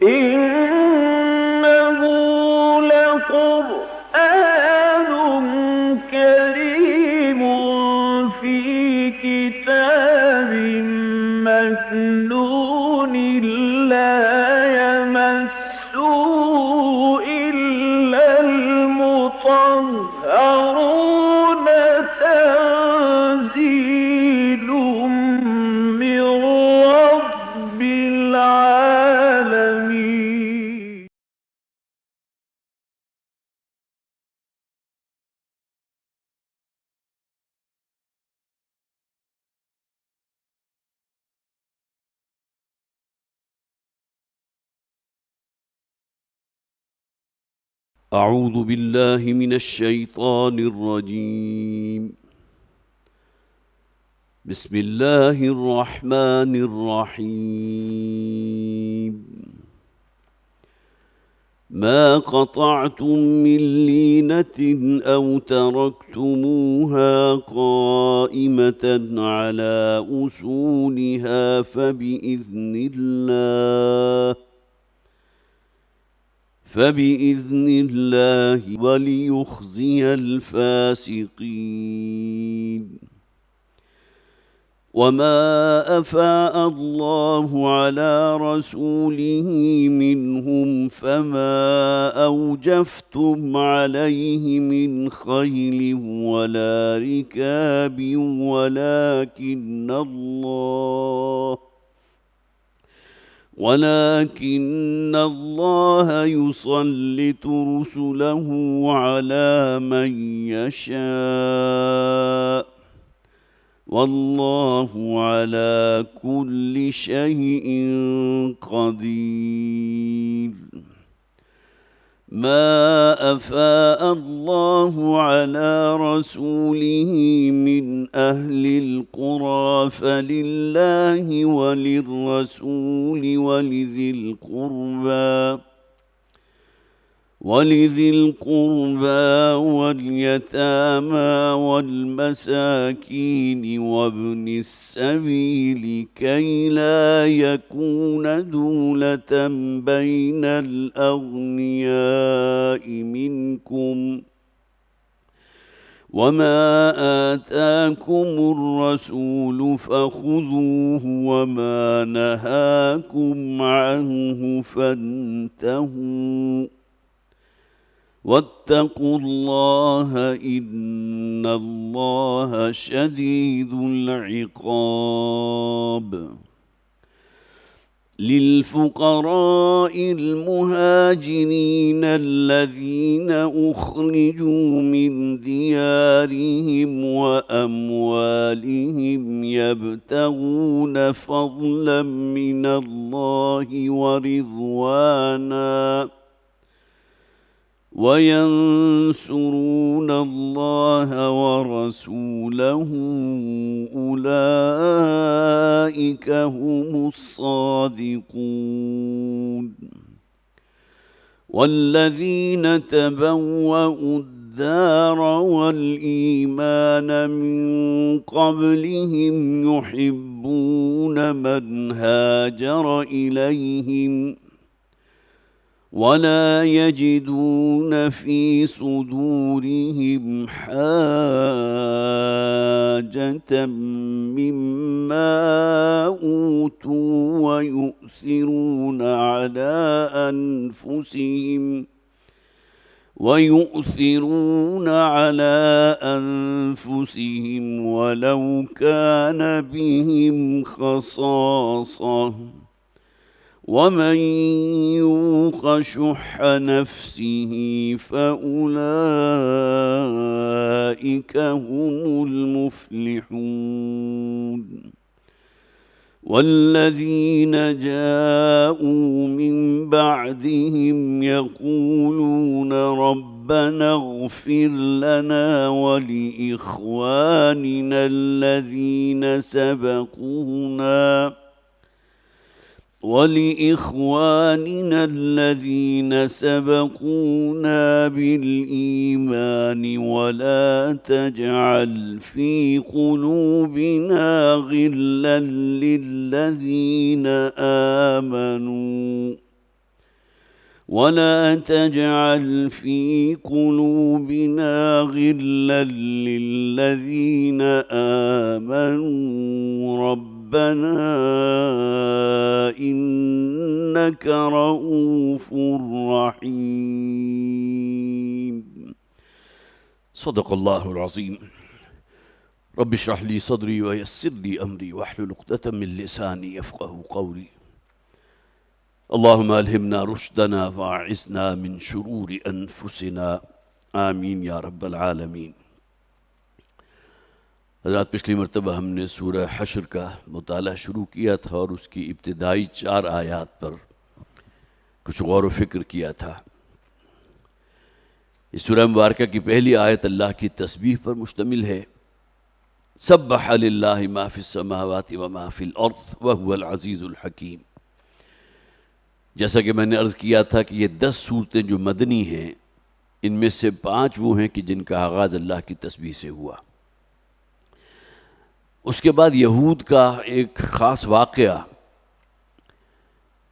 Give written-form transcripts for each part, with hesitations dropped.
إنه لقرآن كريم في كتاب مكنون لا يمسه إلا المطهرون تنزيل من رب العالمين. أعوذ بالله من الشيطان الرجيم. بسم الله الرحمن الرحيم. ما قطعتم من لينة أو تركتموها قائمة على أصولها فبإذن الله وليخزي الفاسقين. وما أفاء الله على رسوله منهم فما أوجفتم عليه من خيل ولا ركاب ولكن الله يسلط رسله على من يشاء والله على كل شيء قدير. ما أفاء الله على رسوله من أهل القرى فلله وللرسول ولذي القربى واليتامى والمساكين وابن السبيل كي لا يكون دولة بين الأغنياء منكم. وما آتاكم الرسول فخذوه وما نهاكم عنه فانتهوا واتقوا الله إن الله شديد العقاب. للفقراء المهاجرين الذين أخرجوا من ديارهم وأموالهم يبتغون فضلا من الله ورضوانا وينصرون الله ورسوله أولئك هم الصادقون. والذين تبوأوا الدار والإيمان من قبلهم يحبون من هاجر إليهم ولا يجدون في صدورهم حاجة مما أوتوا ويؤثرون على أنفسهم ولو كان بهم خصاصة ومن يوق شح نفسه فأولئك هم المفلحون. والذين جاءوا من بعدهم يقولون ربنا اغفر لنا ولإخواننا الذين سبقونا بالإيمان ولا تجعل في قلوبنا غلا للذين آمنوا ولا تجعل في قلوبنا غلا للذين آمنوا ربنا إنك رؤوف رحيم. صدق الله العظيم. رب اشرح لي صدري ويسر لي أمري واحلل عقدة من لساني يفقهوا قولي. اللهم ألهمنا رشدنا واعصمنا من شرور أنفسنا آمین یا رب العالمین. حضرات پچھلی مرتبہ ہم نے سورہ حشر کا مطالعہ شروع کیا تھا اور اس کی ابتدائی 4 آیات پر کچھ غور و فکر کیا تھا. اس سورہ مبارکہ کی پہلی آیت اللہ کی تسبیح پر مشتمل ہے. سبح للہ ما فی السماوات وما فی الارض وهو العزیز الحکیم. جیسا کہ میں نے عرض کیا تھا کہ یہ 10 صورتیں جو مدنی ہیں ان میں سے 5 وہ ہیں کہ جن کا آغاز اللہ کی تسبیح سے ہوا. اس کے بعد یہود کا ایک خاص واقعہ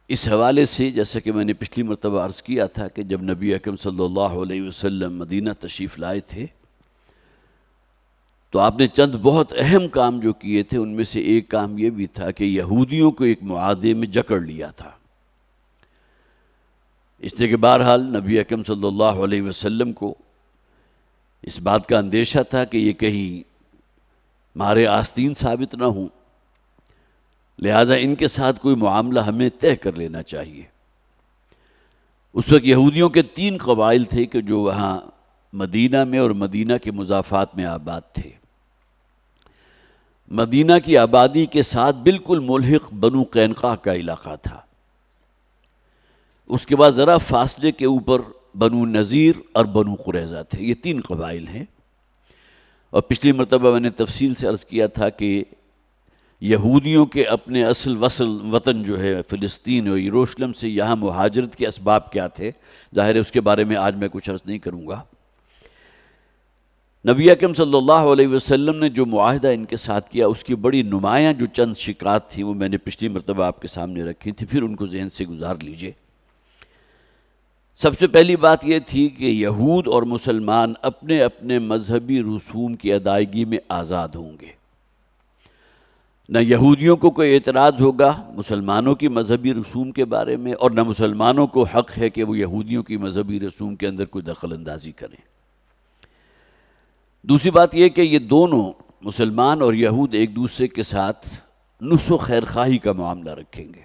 اس حوالے سے، جیسا کہ میں نے پچھلی مرتبہ عرض کیا تھا کہ جب نبی اکرم صلی اللہ علیہ وسلم مدینہ تشریف لائے تھے تو آپ نے چند بہت اہم کام جو کیے تھے ان میں سے ایک کام یہ بھی تھا کہ یہودیوں کو ایک معاہدے میں جکڑ لیا تھا. اس لیے کہ بہرحال نبی اکرم صلی اللہ علیہ وسلم کو اس بات کا اندیشہ تھا کہ یہ کہیں مارے آستین ثابت نہ ہوں، لہذا ان کے ساتھ کوئی معاملہ ہمیں طے کر لینا چاہیے. اس وقت یہودیوں کے 3 قبائل تھے کہ جو وہاں مدینہ میں اور مدینہ کے مضافات میں آباد تھے. مدینہ کی آبادی کے ساتھ بالکل ملحق بنو قینقاع کا علاقہ تھا. اس کے بعد ذرا فاصلے کے اوپر بنو نذیر اور بنو قریظہ تھے. یہ 3 قبائل ہیں. اور پچھلی مرتبہ میں نے تفصیل سے عرض کیا تھا کہ یہودیوں کے اپنے اصل وطن جو ہے فلسطین اور یروشلم سے یہاں مہاجرت کے اسباب کیا تھے، ظاہر ہے اس کے بارے میں آج میں کچھ عرض نہیں کروں گا. نبی اکرم صلی اللہ علیہ وسلم نے جو معاہدہ ان کے ساتھ کیا اس کی بڑی نمایاں جو چند شکایات تھیں وہ میں نے پچھلی مرتبہ آپ کے سامنے رکھی تھی، پھر ان کو ذہن سے گزار لیجئے. سب سے پہلی بات یہ تھی کہ یہود اور مسلمان اپنے اپنے مذہبی رسوم کی ادائیگی میں آزاد ہوں گے. نہ یہودیوں کو کوئی اعتراض ہوگا مسلمانوں کی مذہبی رسوم کے بارے میں، اور نہ مسلمانوں کو حق ہے کہ وہ یہودیوں کی مذہبی رسوم کے اندر کوئی دخل اندازی کریں. دوسری بات یہ کہ یہ دونوں مسلمان اور یہود ایک دوسرے کے ساتھ نصح و خیرخواہی کا معاملہ رکھیں گے.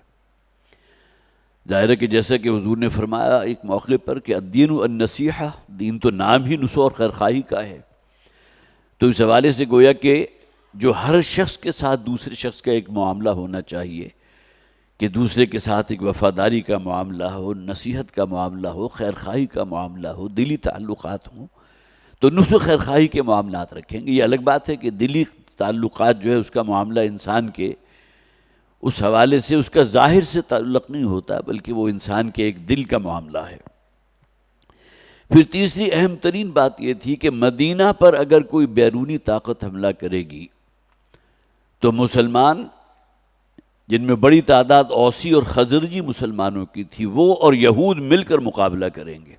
ظاہر ہے کہ جیسا کہ حضور نے فرمایا ایک موقع پر کہ الدین النصیحہ، دین تو نام ہی نصح اور خیرخواہی کا ہے. تو اس حوالے سے گویا کہ جو ہر شخص کے ساتھ دوسرے شخص کا ایک معاملہ ہونا چاہیے کہ دوسرے کے ساتھ ایک وفاداری کا معاملہ ہو، نصیحت کا معاملہ ہو، خیرخواہی کا معاملہ ہو، دلی تعلقات ہوں، تو نصح و خیرخواہی کے معاملات رکھیں گے. یہ الگ بات ہے کہ دلی تعلقات جو ہے اس کا معاملہ انسان کے اس حوالے سے اس کا ظاہر سے تعلق نہیں ہوتا بلکہ وہ انسان کے ایک دل کا معاملہ ہے. پھر تیسری اہم ترین بات یہ تھی کہ مدینہ پر اگر کوئی بیرونی طاقت حملہ کرے گی تو مسلمان، جن میں بڑی تعداد اوسی اور خزرجی مسلمانوں کی تھی، وہ اور یہود مل کر مقابلہ کریں گے.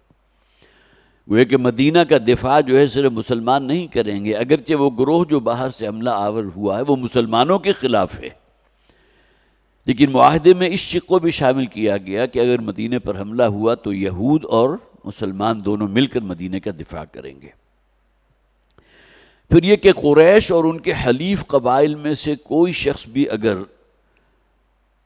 وہ کہ مدینہ کا دفاع جو ہے صرف مسلمان نہیں کریں گے، اگرچہ وہ گروہ جو باہر سے حملہ آور ہوا ہے وہ مسلمانوں کے خلاف ہے، لیکن معاہدے میں اس شق کو بھی شامل کیا گیا کہ اگر مدینے پر حملہ ہوا تو یہود اور مسلمان دونوں مل کر مدینے کا دفاع کریں گے. پھر یہ کہ قریش اور ان کے حلیف قبائل میں سے کوئی شخص بھی اگر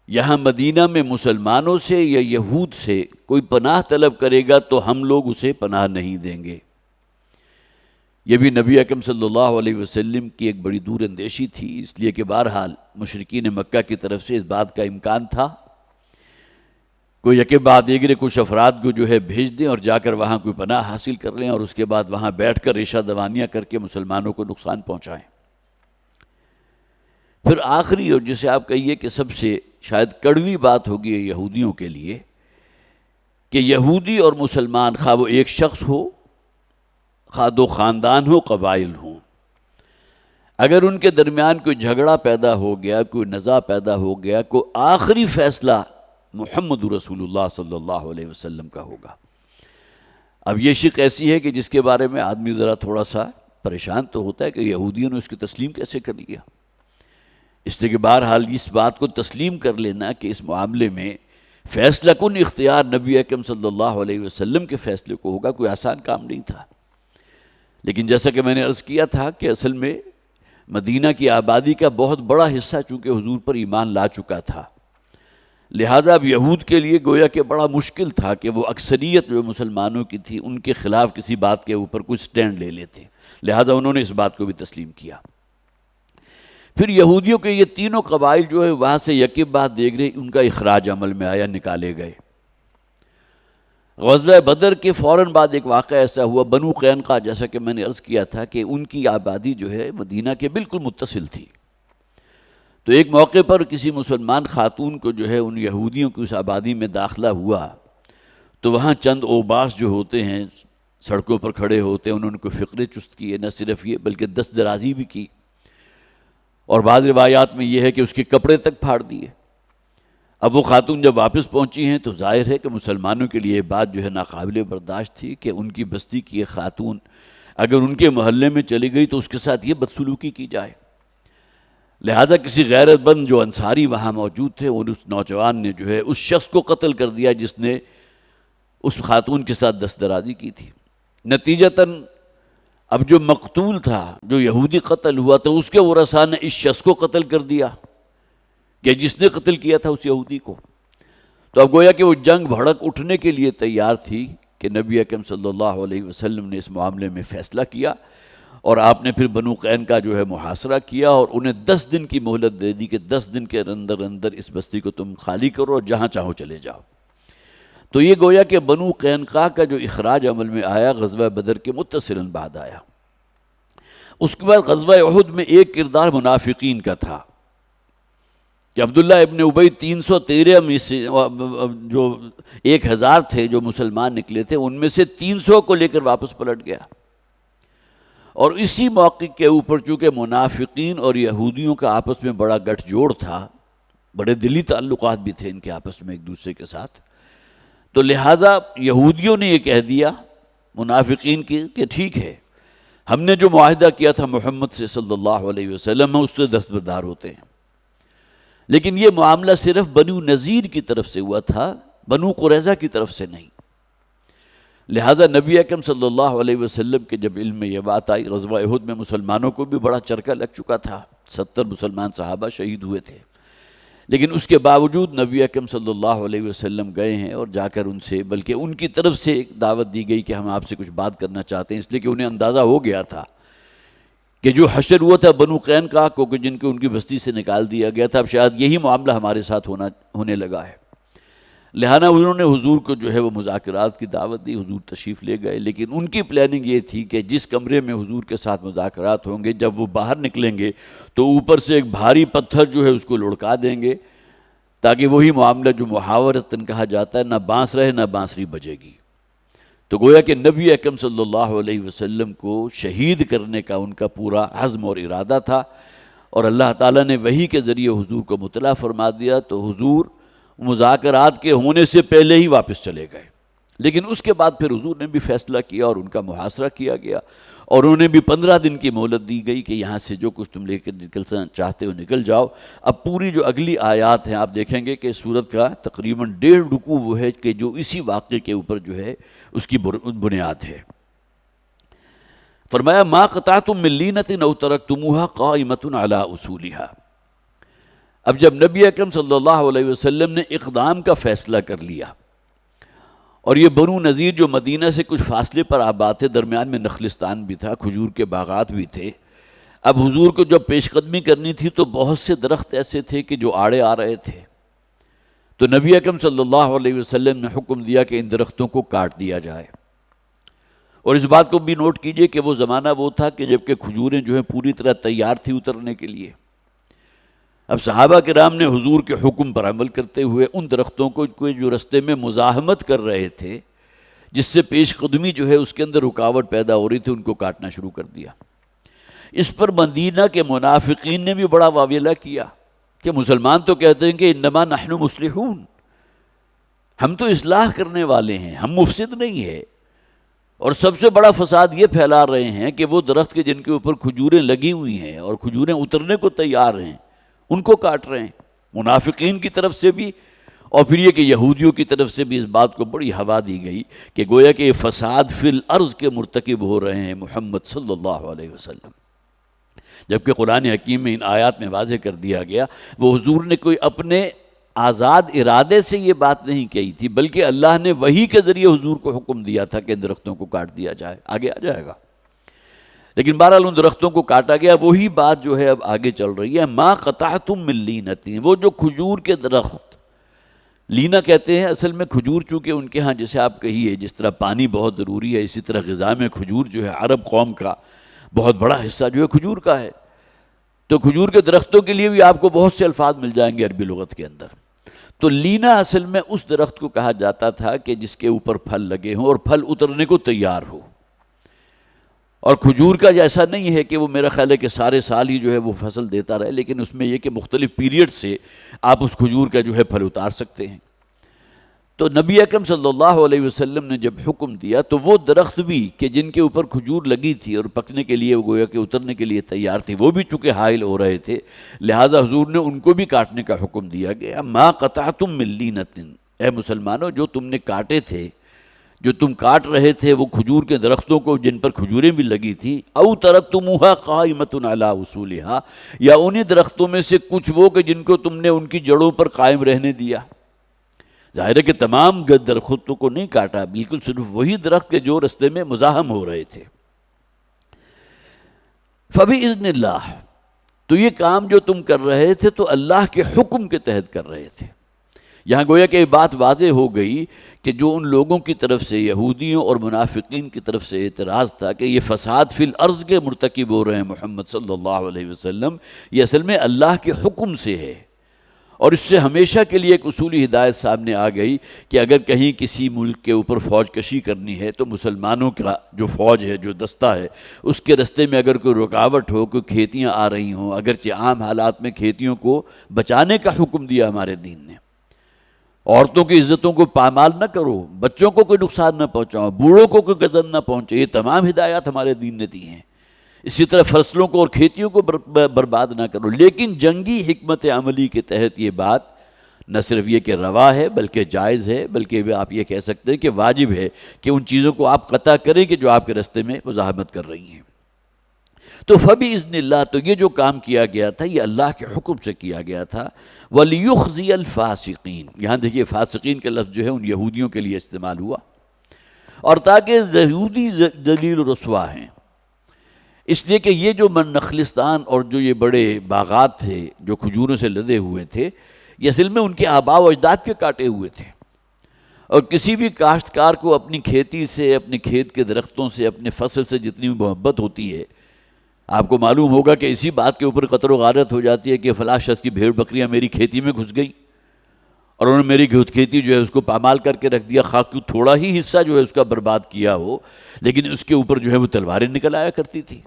یہاں مدینہ میں مسلمانوں سے یا یہود سے کوئی پناہ طلب کرے گا تو ہم لوگ اسے پناہ نہیں دیں گے. یہ بھی نبی اکرم صلی اللہ علیہ وسلم کی ایک بڑی دور اندیشی تھی، اس لیے کہ بہرحال مشرکین مکہ کی طرف سے اس بات کا امکان تھا کوئی یکے بعد دیگرے کچھ افراد کو جو ہے بھیج دیں اور جا کر وہاں کوئی پناہ حاصل کر لیں اور اس کے بعد وہاں بیٹھ کر ریشہ دوانیاں کر کے مسلمانوں کو نقصان پہنچائیں. پھر آخری اور جسے آپ کہیے کہ سب سے شاید کڑوی بات ہوگی یہودیوں کے لیے کہ یہودی اور مسلمان خواہ وہ ایک شخص ہو، خواہ 2 خاندان ہو، قبائل ہوں، اگر ان کے درمیان کوئی جھگڑا پیدا ہو گیا، کوئی نزاع پیدا ہو گیا، کوئی آخری فیصلہ محمد رسول اللہ صلی اللہ علیہ وسلم کا ہوگا۔ اب یہ شق ایسی ہے کہ جس کے بارے میں آدمی ذرا تھوڑا سا پریشان تو ہوتا ہے کہ یہودیوں نے اس کی تسلیم کیسے کر لیا، اس لیے کہ بہرحال اس بات کو تسلیم کر لینا کہ اس معاملے میں فیصلہ کن اختیار نبی اکرم صلی اللہ علیہ وسلم کے فیصلے کو ہوگا، کوئی آسان کام نہیں تھا۔ لیکن جیسا کہ میں نے عرض کیا تھا کہ اصل میں مدینہ کی آبادی کا بہت بڑا حصہ چونکہ حضور پر ایمان لا چکا تھا، لہٰذا اب یہود کے لیے گویا کہ بڑا مشکل تھا کہ وہ اکثریت جو مسلمانوں کی تھی ان کے خلاف کسی بات کے اوپر کچھ سٹینڈ لے لیتے، لہٰذا انہوں نے اس بات کو بھی تسلیم کیا۔ پھر یہودیوں کے یہ تینوں قبائل جو ہے وہاں سے یکے بعد دیکھ رہے ان کا اخراج عمل میں آیا، نکالے گئے۔ غزوہ بدر کے فوراً بعد ایک واقعہ ایسا ہوا، بنو قینقاع، جیسا کہ میں نے عرض کیا تھا کہ ان کی آبادی جو ہے مدینہ کے بالکل متصل تھی، تو ایک موقع پر کسی مسلمان خاتون کو جو ہے ان یہودیوں کی اس آبادی میں داخلہ ہوا، تو وہاں چند اوباش جو ہوتے ہیں سڑکوں پر کھڑے ہوتے ہیں، انہوں نے کوئی فقرے چست کیے، نہ صرف یہ بلکہ دست درازی بھی کی، اور بعض روایات میں یہ ہے کہ اس کے کپڑے تک پھاڑ دیے۔ اب وہ خاتون جب واپس پہنچی ہیں تو ظاہر ہے کہ مسلمانوں کے لیے یہ بات جو ہے ناقابل برداشت تھی کہ ان کی بستی کی ایک خاتون اگر ان کے محلے میں چلی گئی تو اس کے ساتھ یہ بدسلوکی کی جائے، لہذا کسی غیرت مند جو انصاری وہاں موجود تھے اور اس نوجوان نے جو ہے اس شخص کو قتل کر دیا جس نے اس خاتون کے ساتھ دست درازی کی تھی۔ نتیجتاً اب جو مقتول تھا، جو یہودی قتل ہوا تو اس کے ورثاء نے اس شخص کو قتل کر دیا کہ جس نے قتل کیا تھا اس یہودی کو۔ تو اب گویا کہ وہ جنگ بھڑک اٹھنے کے لیے تیار تھی کہ نبی اکرم صلی اللہ علیہ وسلم نے اس معاملے میں فیصلہ کیا، اور آپ نے پھر بنو قینقاع جو ہے محاصرہ کیا اور انہیں 10 دن کی مہلت دے دی کہ 10 دن کے اندر اندر اس بستی کو تم خالی کرو اور جہاں چاہو چلے جاؤ۔ تو یہ گویا کہ بنو قینقاع کا جو اخراج عمل میں آیا غزوہ بدر کے متصلاً بعد آیا۔ اس کے بعد غزوہ احد میں ایک کردار منافقین کا تھا کہ عبداللہ ابن ابی 313 میں سے جو 1000 تھے جو مسلمان نکلے تھے ان میں سے 300 کو لے کر واپس پلٹ گیا، اور اسی موقع کے اوپر چونکہ منافقین اور یہودیوں کا آپس میں بڑا گٹھ جوڑ تھا، بڑے دلی تعلقات بھی تھے ان کے آپس میں ایک دوسرے کے ساتھ، تو لہٰذا یہودیوں نے یہ کہہ دیا منافقین کی کہ ٹھیک ہے، ہم نے جو معاہدہ کیا تھا محمد سے صلی اللہ علیہ وسلم اس سے دستبردار ہوتے ہیں۔ لیکن یہ معاملہ صرف بنو نذیر کی طرف سے ہوا تھا، بنو قریظہ کی طرف سے نہیں، لہذا نبی اکرم صلی اللہ علیہ وسلم کے جب علم میں یہ بات آئی، غزوہ احد میں مسلمانوں کو بھی بڑا چرکا لگ چکا تھا، 70 مسلمان صحابہ شہید ہوئے تھے، لیکن اس کے باوجود نبی اکرم صلی اللہ علیہ وسلم گئے ہیں اور جا کر ان سے، بلکہ ان کی طرف سے ایک دعوت دی گئی کہ ہم آپ سے کچھ بات کرنا چاہتے ہیں، اس لیے کہ انہیں اندازہ ہو گیا تھا کہ جو حشر ہوا تھا بنو قینقاع کو کہ جن کو ان کی بستی سے نکال دیا گیا تھا، اب شاید یہی معاملہ ہمارے ساتھ ہونے لگا ہے، لہٰذا انہوں نے حضور کو جو ہے وہ مذاکرات کی دعوت دی، حضور تشریف لے گئے، لیکن ان کی پلاننگ یہ تھی کہ جس کمرے میں حضور کے ساتھ مذاکرات ہوں گے جب وہ باہر نکلیں گے تو اوپر سے ایک بھاری پتھر جو ہے اس کو لڑکا دیں گے تاکہ وہی معاملہ جو محاورتاً کہا جاتا ہے نہ بانس رہے نہ بانسری بجے گی۔ تو گویا کہ نبی اکرم صلی اللہ علیہ وسلم کو شہید کرنے کا ان کا پورا عزم اور ارادہ تھا، اور اللہ تعالیٰ نے وحی کے ذریعے حضور کو مطلع فرما دیا، تو حضور مذاکرات کے ہونے سے پہلے ہی واپس چلے گئے، لیکن اس کے بعد پھر حضور نے بھی فیصلہ کیا اور ان کا محاصرہ کیا گیا، اور انہیں بھی 15 دن کی مہلت دی گئی کہ یہاں سے جو کچھ تم لے کر نکلنا چاہتے ہو نکل جاؤ۔ اب پوری جو اگلی آیات ہیں آپ دیکھیں گے کہ سورت کا تقریباً 1.5 رکوع وہ ہے کہ جو اسی واقعے کے اوپر جو ہے اس کی بنیاد ہے۔ فرمایا ما قطعتم من لینۃ او ترکتموها قائمۃ علی اصولها۔ اب جب نبی اکرم صلی اللہ علیہ وسلم نے اقدام کا فیصلہ کر لیا، اور یہ بنو نذیر جو مدینہ سے کچھ فاصلے پر آباد تھے، درمیان میں نخلستان بھی تھا، کھجور کے باغات بھی تھے، اب حضور کو جب پیش قدمی کرنی تھی تو بہت سے درخت ایسے تھے کہ جو آڑے آ رہے تھے، تو نبی اکرم صلی اللہ علیہ وسلم نے حکم دیا کہ ان درختوں کو کاٹ دیا جائے۔ اور اس بات کو بھی نوٹ کیجئے کہ وہ زمانہ وہ تھا کہ جب کہ کھجوریں جو ہیں پوری طرح تیار تھی اترنے کے لیے، اب صحابہ کرام نے حضور کے حکم پر عمل کرتے ہوئے ان درختوں کو جو رستے میں مزاحمت کر رہے تھے، جس سے پیش قدمی جو ہے اس کے اندر رکاوٹ پیدا ہو رہی تھی، ان کو کاٹنا شروع کر دیا۔ اس پر مدینہ کے منافقین نے بھی بڑا واویلا کیا کہ مسلمان تو کہتے ہیں کہ انما نحن مصلحون، ہم تو اصلاح کرنے والے ہیں، ہم مفسد نہیں ہیں۔ اور سب سے بڑا فساد یہ پھیلا رہے ہیں کہ وہ درخت کے جن کے اوپر کھجوریں لگی ہوئی ہیں اور کھجوریں اترنے کو تیار ہیں، ان کو کاٹ رہے ہیں، منافقین کی طرف سے بھی، اور پھر یہ کہ یہودیوں کی طرف سے بھی اس بات کو بڑی ہوا دی گئی کہ گویا کہ یہ فساد فی الارض کے مرتکب ہو رہے ہیں محمد صلی اللہ علیہ وسلم، جبکہ قرآن حکیم میں ان آیات میں واضح کر دیا گیا وہ حضور نے کوئی اپنے آزاد ارادے سے یہ بات نہیں کہی تھی، بلکہ اللہ نے وحی کے ذریعے حضور کو حکم دیا تھا کہ ان درختوں کو کاٹ دیا جائے، آگے آ جائے گا۔ لیکن بہرحال ان درختوں کو کاٹا گیا، وہی بات جو ہے اب آگے چل رہی ہے، ما قطعتم من لینۃ، وہ جو کھجور کے درخت، لینا کہتے ہیں اصل میں کھجور، چونکہ ان کے ہاں جیسے آپ کہیے جس طرح پانی بہت ضروری ہے، اسی طرح غذا میں کھجور جو ہے عرب قوم کا بہت بڑا حصہ جو ہے کھجور کا ہے، تو کھجور کے درختوں کے لیے بھی آپ کو بہت سے الفاظ مل جائیں گے عربی لغت کے اندر۔ تو لینا اصل میں اس درخت کو کہا جاتا تھا کہ جس کے اوپر پھل لگے ہوں اور پھل اترنے کو تیار ہو، اور کھجور کا ایسا نہیں ہے کہ وہ میرا خیال ہے کہ سارے سال ہی جو ہے وہ فصل دیتا رہے، لیکن اس میں یہ کہ مختلف پیریڈ سے آپ اس کھجور کا جو ہے پھل اتار سکتے ہیں۔ تو نبی اکرم صلی اللہ علیہ وسلم نے جب حکم دیا تو وہ درخت بھی کہ جن کے اوپر کھجور لگی تھی اور پکنے کے لیے گویا کہ اترنے کے لیے تیار تھی، وہ بھی چونکہ حائل ہو رہے تھے، لہٰذا حضور نے ان کو بھی کاٹنے کا حکم دیا گیا۔ ما قطعتم من لینۃ، اے مسلمانوں جو تم نے کاٹے تھے، جو تم کاٹ رہے تھے وہ کھجور کے درختوں کو جن پر کھجوریں بھی لگی تھی، او ترکتموہا قائمۃ علی اصولہا، یا انہی درختوں میں سے کچھ وہ کہ جن کو تم نے ان کی جڑوں پر قائم رہنے دیا۔ ظاہر ہے کہ تمام درختوں کو نہیں کاٹا، بالکل صرف وہی درخت کے جو رستے میں مزاحم ہو رہے تھے۔ فبإذن اللہ، تو یہ کام جو تم کر رہے تھے تو اللہ کے حکم کے تحت کر رہے تھے۔ یہاں گویا کہ یہ بات واضح ہو گئی کہ جو ان لوگوں کی طرف سے، یہودیوں اور منافقین کی طرف سے اعتراض تھا کہ یہ فساد فی الارض کے مرتکب ہو رہے ہیں محمد صلی اللہ علیہ وسلم، یہ اصل میں اللہ کے حکم سے ہے۔ اور اس سے ہمیشہ کے لیے ایک اصولی ہدایت سامنے آ گئی کہ اگر کہیں کسی ملک کے اوپر فوج کشی کرنی ہے تو مسلمانوں کا جو فوج ہے، جو دستہ ہے، اس کے رستے میں اگر کوئی رکاوٹ ہو، کوئی کھیتیاں آ رہی ہوں، اگرچہ عام حالات میں کھیتیوں کو بچانے کا حکم دیا ہمارے دین نے، عورتوں کی عزتوں کو پامال نہ کرو، بچوں کو کوئی نقصان نہ پہنچاؤ، بوڑھوں کو کوئی غضب نہ پہنچے، یہ تمام ہدایات ہمارے دین نے دی ہیں۔ اسی طرح فصلوں کو اور کھیتیوں کو برباد نہ کرو، لیکن جنگی حکمت عملی کے تحت یہ بات نہ صرف یہ کہ روا ہے بلکہ جائز ہے، بلکہ آپ یہ کہہ سکتے ہیں کہ واجب ہے کہ ان چیزوں کو آپ قطع کریں کہ جو آپ کے رستے میں مزاحمت کر رہی ہیں۔ تو فبإذن اللہ، تو یہ جو کام کیا گیا تھا یہ اللہ کے حکم سے کیا گیا تھا۔ وَلِيُخْزِيَ الْفَاسِقِينَ، یہاں دیکھیے فاسقین کا لفظ جو ہے ان یہودیوں کے لیے استعمال ہوا، اور تاکہ یہودی ذلیل و رسوا ہیں، اس لیے کہ یہ جو نخلستان اور جو یہ بڑے باغات تھے جو کھجوروں سے لدے ہوئے تھے، یہ اصل میں ان کے آباء و اجداد کے کاٹے ہوئے تھے، اور کسی بھی کاشتکار کو اپنی کھیتی سے، اپنے کھیت کے درختوں سے، اپنے فصل سے جتنی محبت ہوتی ہے، آپ کو معلوم ہوگا کہ اسی بات کے اوپر قطر و غارت ہو جاتی ہے کہ فلاں شخص کی بھیڑ بکریاں میری کھیتی میں گھس گئی اور انہوں نے میری کھیتی جو ہے اس کو پامال کر کے رکھ دیا، خاک کو تھوڑا ہی حصہ جو ہے اس کا برباد کیا ہو، لیکن اس کے اوپر جو ہے وہ تلواریں نکل آیا کرتی تھی۔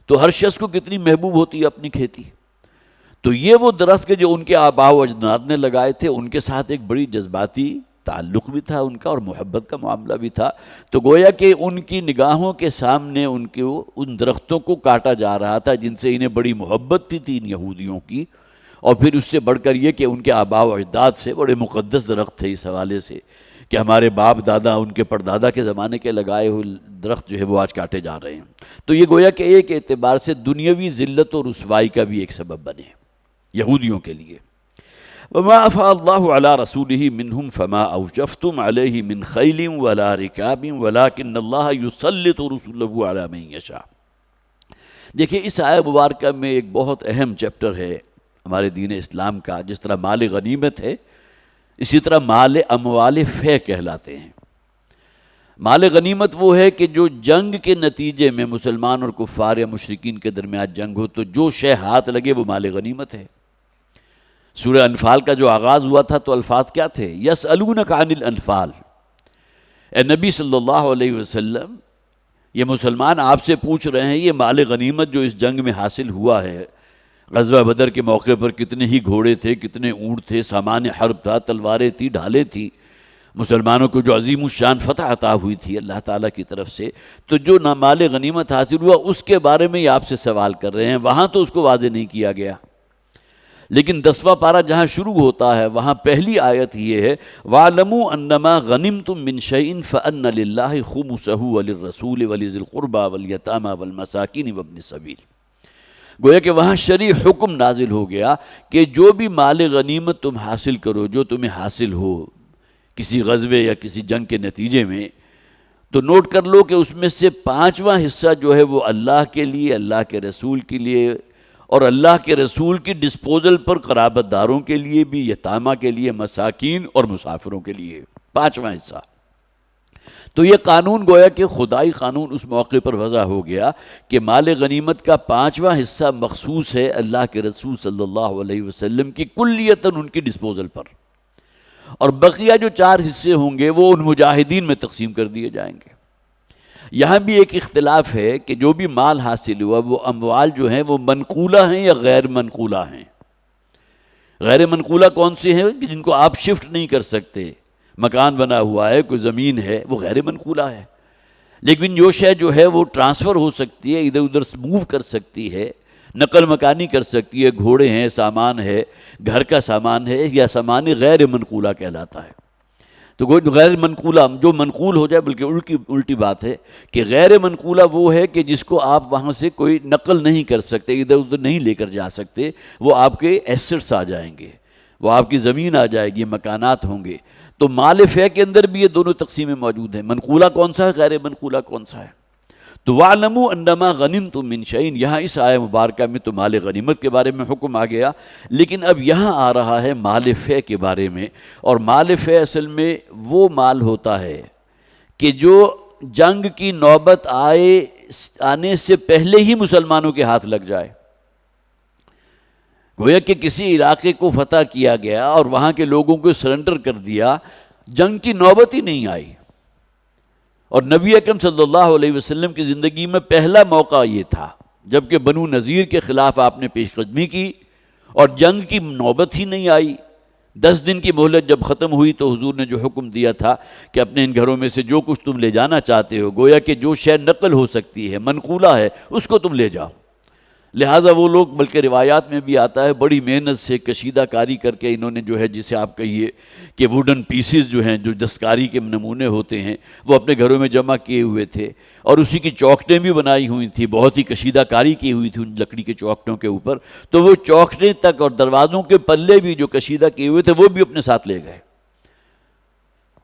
تو ہر شخص کو کتنی محبوب ہوتی ہے اپنی کھیتی، تو یہ وہ درخت کے جو ان کے آباء و اجداد نے لگائے تھے، ان کے ساتھ ایک بڑی جذباتی تعلق بھی تھا ان کا اور محبت کا معاملہ بھی تھا، تو گویا کہ ان کی نگاہوں کے سامنے ان درختوں کو کاٹا جا رہا تھا جن سے انہیں بڑی محبت بھی تھی ان یہودیوں کی، اور پھر اس سے بڑھ کر یہ کہ ان کے آباء و اجداد سے بڑے مقدس درخت تھے اس حوالے سے کہ ہمارے باپ دادا، ان کے پردادا کے زمانے کے لگائے ہوئے درخت جو ہے وہ آج کاٹے جا رہے ہیں۔ تو یہ گویا کہ ایک اعتبار سے دنیاوی ذلت اور رسوائی کا بھی ایک سبب بنے یہودیوں کے لیے۔ وَمَا أَفَاءَ اللَّهُ عَلَىٰ رَسُولِهِ مِنْهُمْ فَمَا أَوْجَفْتُمْ عَلَيْهِ مِنْ خَيْلٍ وَلَا رِكَابٍ وَلَٰكِنَّ اللَّهَ يُسَلِّطُ رُسُلَهُ عَلَىٰ مَن يَشَاءُ۔ دیکھیے اس آیہ مبارکہ میں ایک بہت اہم چیپٹر ہے ہمارے دین اسلام کا، جس طرح مال غنیمت ہے اسی طرح مال اموال فے کہلاتے ہیں۔ مال غنیمت وہ ہے کہ جو جنگ کے نتیجے میں مسلمان اور کفار یا مشرکین کے درمیان جنگ ہو تو جو شے ہاتھ لگے وہ مال غنیمت ہے۔ سورہ انفال کا جو آغاز ہوا تھا تو الفاظ کیا تھے؟ یسألونک عن الانفال، اے نبی صلی اللہ علیہ وسلم یہ مسلمان آپ سے پوچھ رہے ہیں یہ مال غنیمت جو اس جنگ میں حاصل ہوا ہے، غزوہ بدر کے موقع پر کتنے ہی گھوڑے تھے، کتنے اونٹ تھے، سامان حرب تھا، تلواریں تھی، ڈھالیں تھی، مسلمانوں کو جو عظیم الشان فتح عطا ہوئی تھی اللہ تعالیٰ کی طرف سے، تو جو مال غنیمت حاصل ہوا اس کے بارے میں یہ آپ سے سوال کر رہے ہیں، وہاں تو اس کو واضح نہیں کیا گیا۔ لیکن 10واں پارہ جہاں شروع ہوتا ہے وہاں پہلی آیت یہ ہے وَاعْلَمُوا أَنَّمَا غَنِمْتُم مِّن شَيْءٍ فَأَنَّ لِلَّهِ خُمُسَهُ وَلِلرَّسُولِ وَلِذِي الْقُرْبَى وَالْيَتَامَى وَالْمَسَاكِينِ وَابْنِ السَّبِيلِ، گویا کہ وہاں شرعی حکم نازل ہو گیا کہ جو بھی مال غنیمت تم حاصل کرو، جو تمہیں حاصل ہو کسی غزوے یا کسی جنگ کے نتیجے میں، تو نوٹ کر لو کہ اس میں سے 5واں حصہ جو ہے وہ اللہ کے لیے، اللہ کے رسول کے لیے، اور اللہ کے رسول کی ڈسپوزل پر قرابت داروں کے لیے بھی، یتامہ کے لیے، مساکین اور مسافروں کے لیے 5واں حصہ۔ تو یہ قانون گویا کہ خدائی قانون اس موقع پر وضع ہو گیا کہ مال غنیمت کا 5واں حصہ مخصوص ہے اللہ کے رسول صلی اللہ علیہ وسلم کی کلیتاً ان کی ڈسپوزل پر، اور بقیہ جو 4 حصے ہوں گے وہ ان مجاہدین میں تقسیم کر دیے جائیں گے۔ یہاں بھی ایک اختلاف ہے کہ جو بھی مال حاصل ہوا وہ اموال جو ہیں وہ منقولہ ہیں یا غیر منقولہ ہیں۔ غیر منقولہ کون سے ہیں؟ جن کو آپ شفٹ نہیں کر سکتے، مکان بنا ہوا ہے، کوئی زمین ہے، وہ غیر منقولہ ہے۔ لیکن جو شے جو ہے وہ ٹرانسفر ہو سکتی ہے، ادھر ادھر موو کر سکتی ہے، نقل مکانی کر سکتی ہے، گھوڑے ہیں، سامان ہے، گھر کا سامان ہے، یا سامان غیر منقولہ کہلاتا ہے۔ تو غیر منقولہ جو منقول ہو جائے، بلکہ الٹی بات ہے کہ غیر منقولہ وہ ہے کہ جس کو آپ وہاں سے کوئی نقل نہیں کر سکتے، ادھر ادھر نہیں لے کر جا سکتے، وہ آپ کے ایسٹس آ جائیں گے، وہ آپ کی زمین آ جائے گی، مکانات ہوں گے۔ تو مال فے کے اندر بھی یہ دونوں تقسیمیں موجود ہیں، منقولہ کون سا ہے، غیر منقولہ کون سا ہے۔ تو وَاعْلَمُوا أَنَّمَا غَنِمْتُم مِّن شَيْءٍ، یہاں اس آیہ مبارکہ میں تو مال غنیمت کے بارے میں حکم آ گیا، لیکن اب یہاں آ رہا ہے مال فے کے بارے میں۔ اور مال فے اصل میں وہ مال ہوتا ہے کہ جو جنگ کی نوبت آنے سے پہلے ہی مسلمانوں کے ہاتھ لگ جائے۔ گویا کہ کسی علاقے کو فتح کیا گیا اور وہاں کے لوگوں کو سرنڈر کر دیا، جنگ کی نوبت ہی نہیں آئی، اور نبی اکرم صلی اللہ علیہ وسلم کی زندگی میں پہلا موقع یہ تھا جبکہ بنو نذیر کے خلاف آپ نے پیش قدمی کی اور جنگ کی نوبت ہی نہیں آئی۔ 10 دن کی مہلت جب ختم ہوئی تو حضور نے جو حکم دیا تھا کہ اپنے ان گھروں میں سے جو کچھ تم لے جانا چاہتے ہو، گویا کہ جو شے نقل ہو سکتی ہے، منقولہ ہے، اس کو تم لے جاؤ۔ لہٰذا وہ لوگ، بلکہ روایات میں بھی آتا ہے، بڑی محنت سے کشیدہ کاری کر کے انہوں نے جو ہے، جسے آپ کہیے کہ ووڈن پیسز جو ہیں، جو دستکاری کے نمونے ہوتے ہیں، وہ اپنے گھروں میں جمع کیے ہوئے تھے، اور اسی کی چوکھٹیں بھی بنائی ہوئی تھیں، بہت ہی کشیدہ کاری کی ہوئی تھی ان لکڑی کے چوکھٹوں کے اوپر۔ تو وہ چوکھٹیں تک اور دروازوں کے پلے بھی جو کشیدہ کیے ہوئے تھے وہ بھی اپنے ساتھ لے گئے۔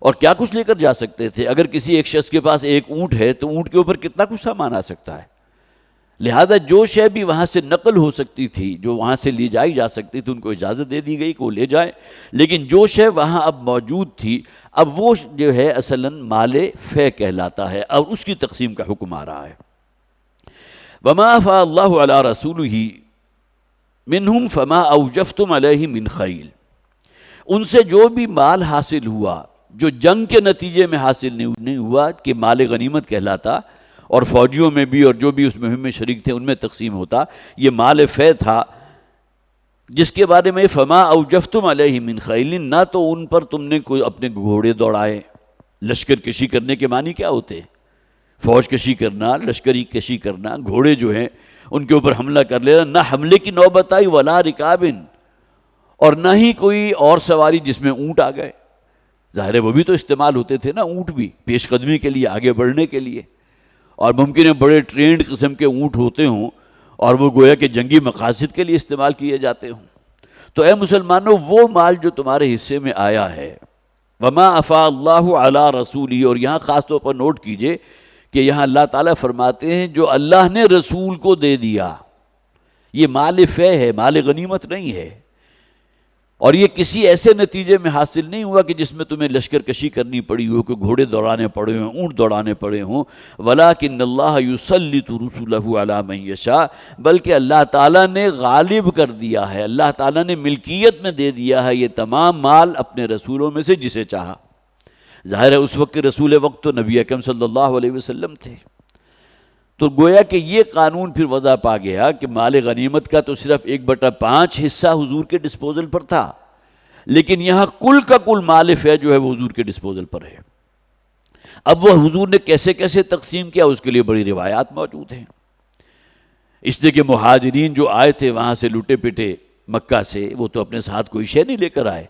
اور کیا کچھ لے کر جا سکتے تھے؟ اگر کسی ایک شخص کے پاس ایک اونٹ ہے تو اونٹ کے اوپر کتنا کچھ سامان آ سکتا ہے۔ لہذا جو شے بھی وہاں سے نقل ہو سکتی تھی، جو وہاں سے لی جائی جا سکتی تھی، ان کو اجازت دے دی گئی کہ وہ لے جائیں، لیکن جو شے وہاں اب موجود تھی، اب وہ جو ہے اصلاً مال فے کہلاتا ہے، اور اس کی تقسیم کا حکم آ رہا ہے۔ وَمَا أَفَاءَ اللَّهُ عَلَىٰ رَسُولِهِ مِنْهُمْ فَمَا أَوْجَفْتُمْ عَلَيْهِ مِنْ خَيْلٍ، ان سے جو بھی مال حاصل ہوا جو جنگ کے نتیجے میں حاصل نہیں ہوا کہ مال غنیمت کہلاتا، اور فوجیوں میں بھی اور جو بھی اس مہم میں شریک تھے ان میں تقسیم ہوتا، یہ مال فے تھا، جس کے بارے میں فما اوجفتم علیہ من خیل، نہ تو ان پر تم نے کوئی اپنے گھوڑے دوڑائے۔ لشکر کشی کرنے کے معنی کیا ہوتے ہیں؟ فوج کشی کرنا، لشکری کشی کرنا، گھوڑے جو ہیں ان کے اوپر حملہ کر لینا، نہ حملے کی نوبت آئی، ولا رکابن، اور نہ ہی کوئی اور سواری جس میں اونٹ آ گئے۔ ظاہر ہے وہ بھی تو استعمال ہوتے تھے نا، اونٹ بھی پیش قدمی کے لیے، آگے بڑھنے کے لیے، اور ممکن ہے بڑے ٹرینڈ قسم کے اونٹ ہوتے ہوں اور وہ گویا کہ جنگی مقاصد کے لیے استعمال کیے جاتے ہوں۔ تو اے مسلمانوں، وہ مال جو تمہارے حصے میں آیا ہے، وما افاء اللہ علی رسولی، اور یہاں خاص طور پر نوٹ کیجئے کہ یہاں اللہ تعالیٰ فرماتے ہیں جو اللہ نے رسول کو دے دیا، یہ مال فے ہے، مال غنیمت نہیں ہے، اور یہ کسی ایسے نتیجے میں حاصل نہیں ہوا کہ جس میں تمہیں لشکر کشی کرنی پڑی ہو، کہ گھوڑے دوڑانے پڑے ہوں، اونٹ دوڑانے پڑے ہوں، وَلَٰكِنَّ اللَّهَ يُسَلِّطُ رُسُلَهُ عَلَىٰ مَن يَشَاءُ، بلکہ اللہ تعالیٰ نے غالب کر دیا ہے، اللہ تعالیٰ نے ملکیت میں دے دیا ہے یہ تمام مال اپنے رسولوں میں سے جسے چاہا۔ ظاہر ہے اس وقت کے رسول وقت تو نبی اکرم صلی اللہ علیہ وسلم تھے، تو گویا کہ یہ قانون پھر وضع پا گیا کہ مال غنیمت کا تو صرف 1/5 حصہ حضور کے ڈسپوزل پر تھا، لیکن یہاں کل کا کل مال فے جو ہے وہ حضور کے ڈسپوزل پر ہے۔ اب وہ حضور نے کیسے کیسے تقسیم کیا اس کے لیے بڑی روایات موجود ہیں، اس لیے کہ مہاجرین جو آئے تھے وہاں سے لٹے پٹے مکہ سے، وہ تو اپنے ساتھ کوئی شے نہیں لے کر آئے،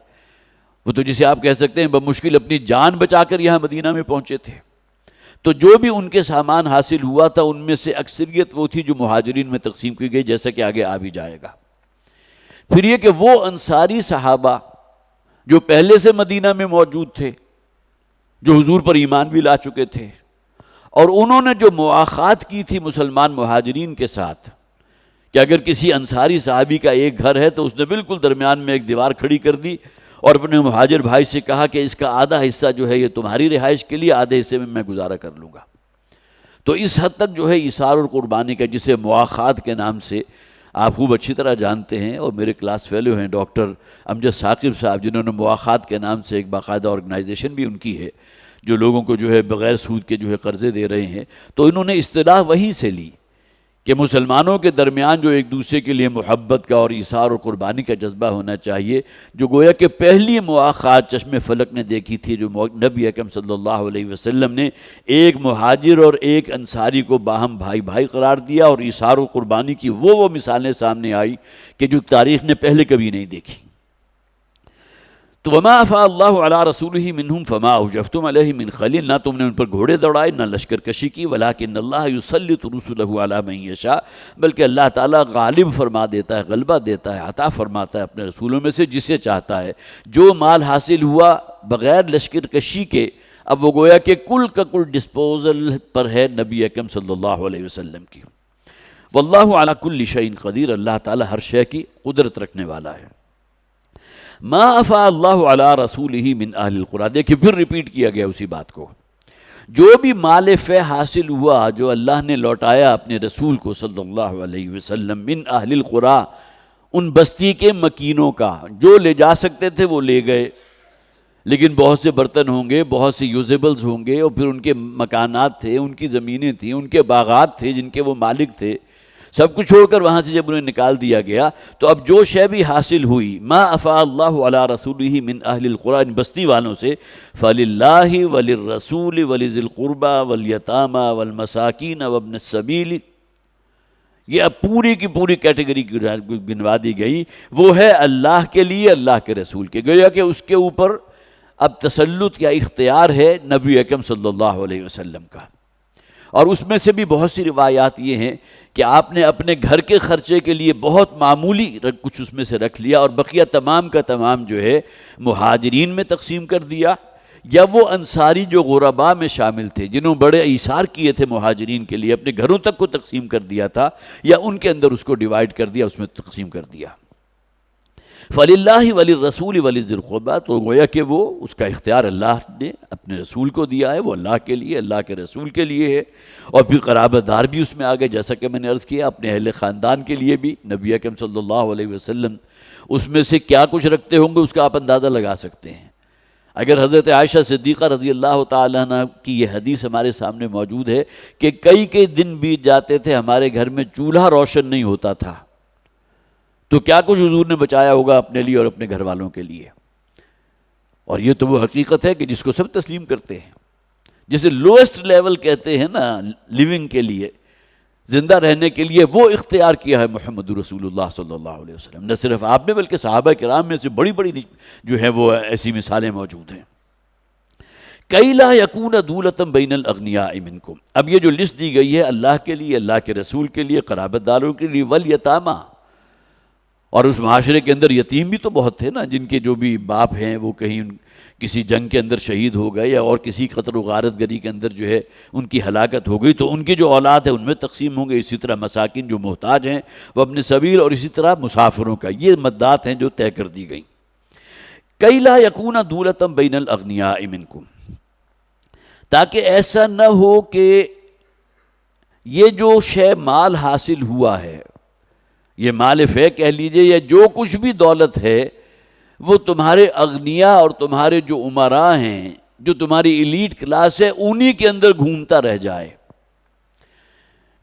وہ تو جسے آپ کہہ سکتے ہیں بمشکل اپنی جان بچا کر یہاں مدینہ میں پہنچے تھے۔ تو جو بھی ان کے سامان حاصل ہوا تھا ان میں سے اکثریت وہ تھی جو مہاجرین میں تقسیم کی گئی، جیسا کہ آگے آ بھی جائے گا۔ پھر یہ کہ وہ انصاری صحابہ جو پہلے سے مدینہ میں موجود تھے، جو حضور پر ایمان بھی لا چکے تھے، اور انہوں نے جو مواخات کی تھی مسلمان مہاجرین کے ساتھ کہ اگر کسی انصاری صحابی کا ایک گھر ہے تو اس نے بالکل درمیان میں ایک دیوار کھڑی کر دی اور اپنے مہاجر بھائی سے کہا کہ اس کا آدھا حصہ جو ہے یہ تمہاری رہائش کے لیے، آدھے حصے میں گزارا کر لوں گا۔ تو اس حد تک جو ہے ایثار اور قربانی کا، جسے مواخات کے نام سے آپ خوب اچھی طرح جانتے ہیں، اور میرے کلاس فیلو ہیں ڈاکٹر امجد ثاقب صاحب، جنہوں نے مواخات کے نام سے ایک باقاعدہ آرگنائزیشن بھی ان کی ہے جو لوگوں کو جو ہے بغیر سود کے جو ہے قرضے دے رہے ہیں، تو انہوں نے اصطلاح وہیں سے لی کہ مسلمانوں کے درمیان جو ایک دوسرے کے لیے محبت کا اور ایثار اور قربانی کا جذبہ ہونا چاہیے، جو گویا کہ پہلی مواخات چشم فلک نے دیکھی تھی، جو نبی اکرم صلی اللہ علیہ وسلم نے ایک مہاجر اور ایک انصاری کو باہم بھائی بھائی قرار دیا، اور ایثار و قربانی کی وہ مثالیں سامنے آئی کہ جو تاریخ نے پہلے کبھی نہیں دیکھی۔ تو وما افاء اللہ علی رسولہ منہم فما اوجفتم علیہ من خلیل، نہ تم نے ان پر گھوڑے دوڑائے نہ لشکر کشی کی، ولکن اللہ یسلط رسلہ علی من یشاء، بلکہ اللہ تعالیٰ غالب فرما دیتا ہے، غلبہ دیتا ہے، عطا فرماتا ہے اپنے رسولوں میں سے جسے چاہتا ہے۔ جو مال حاصل ہوا بغیر لشکر کشی کے، اب وہ گویا کہ کل کا کل ڈسپوزل پر ہے نبی اکرم صلی اللہ علیہ وسلم کی۔ واللہ علی کل شیء قدیر، اللہ تعالیٰ ہر شے کی قدرت رکھنے والا ہے۔ ما افاء اللہ علی رسولہ من اہل القریٰ، دیکھیں پھر ریپیٹ کیا گیا اسی بات کو، جو بھی مال فے حاصل ہوا جو اللہ نے لوٹایا اپنے رسول کو صلی اللہ علیہ وسلم، من اہل القریٰ، ان بستی کے مکینوں کا، جو لے جا سکتے تھے وہ لے گئے، لیکن بہت سے برتن ہوں گے، بہت سے یوزیبلز ہوں گے، اور پھر ان کے مکانات تھے، ان کی زمینیں تھیں، ان کے باغات تھے جن کے وہ مالک تھے، سب کچھ چھوڑ کر وہاں سے جب انہیں نکال دیا گیا، تو اب جو شے بھی حاصل ہوئی، ما افاء اللہ علی رسولہ من اہل القریٰ، ان بستی والوں سے، فللہ وللرسول ولذی القربى والیتامى والمساکین وابن السبیل، یہ اب پوری کی پوری کیٹیگری گنوا دی گئی، وہ ہے اللہ کے لیے، اللہ کے رسول کے، گویا کہ اس کے اوپر اب تسلط یا اختیار ہے نبی اکرم صلی اللہ علیہ وسلم کا۔ اور اس میں سے بھی بہت سی روایات یہ ہیں کہ آپ نے اپنے گھر کے خرچے کے لیے بہت معمولی کچھ اس میں سے رکھ لیا، اور بقیہ تمام کا تمام جو ہے مہاجرین میں تقسیم کر دیا، یا وہ انصاری جو غرباء میں شامل تھے جنہوں بڑے ایثار کیے تھے مہاجرین کے لیے، اپنے گھروں تک کو تقسیم کر دیا تھا، یا ان کے اندر اس کو ڈیوائیڈ کر دیا، اس میں تقسیم کر دیا۔ فللہ وللرسول ولذی القربى، تو گویا کہ وہ اس کا اختیار اللہ نے اپنے رسول کو دیا ہے، وہ اللہ کے لیے، اللہ کے رسول کے لیے ہے، اور پھر قرابت دار بھی اس میں آگئے، جیسا کہ میں نے عرض کیا اپنے اہل خاندان کے لیے بھی۔ نبی اکرم صلی اللہ علیہ وسلم اس میں سے کیا کچھ رکھتے ہوں گے اس کا آپ اندازہ لگا سکتے ہیں۔ اگر حضرت عائشہ صدیقہ رضی اللہ تعالیٰ عنہ کی یہ حدیث ہمارے سامنے موجود ہے کہ کئی دن بیت جاتے تھے ہمارے گھر میں چولہا روشن نہیں ہوتا تھا، تو کیا کچھ حضور نے بچایا ہوگا اپنے لیے اور اپنے گھر والوں کے لیے۔ اور یہ تو وہ حقیقت ہے کہ جس کو سب تسلیم کرتے ہیں، جسے لوئسٹ لیول کہتے ہیں نا لیونگ کے لیے، زندہ رہنے کے لیے، وہ اختیار کیا ہے محمد رسول اللہ صلی اللہ علیہ وسلم۔ نہ صرف آپ نے بلکہ صحابہ کرام میں سے بڑی بڑی جو ہے وہ ایسی مثالیں موجود ہیں۔ کَإِ لَا يَكُونَ دُولَةً بَيْنَ الْأَغْنِيَاءِ مِنْكُمْ، اب یہ جو لسٹ دی گئی ہے اللہ کے لیے، اللہ کے رسول کے لیے، قرابت داروں کے لیے، والیتامى، اور اس معاشرے کے اندر یتیم بھی تو بہت تھے نا، جن کے جو بھی باپ ہیں وہ کہیں کسی جنگ کے اندر شہید ہو گئے، یا اور کسی قتل و غارت گری کے اندر جو ہے ان کی ہلاکت ہو گئی، تو ان کی جو اولاد ہے ان میں تقسیم ہوں گے۔ اسی طرح مساکین جو محتاج ہیں وہ اپنے سبیل، اور اسی طرح مسافروں کا، یہ مدات ہیں جو طے کر دی گئیں۔ کَإِ لَا يَكُونَ دُولَةً بَيْنَ الْأَغْنِيَاءِ مِنْكُمْ، تاکہ ایسا نہ ہو کہ یہ جو شے مال حاصل ہوا ہے، یہ مال فے کہہ لیجئے، یا جو کچھ بھی دولت ہے، وہ تمہارے اغنیاء اور تمہارے جو امراء ہیں، جو تمہاری ایلیٹ کلاس ہے، انہی کے اندر گھومتا رہ جائے۔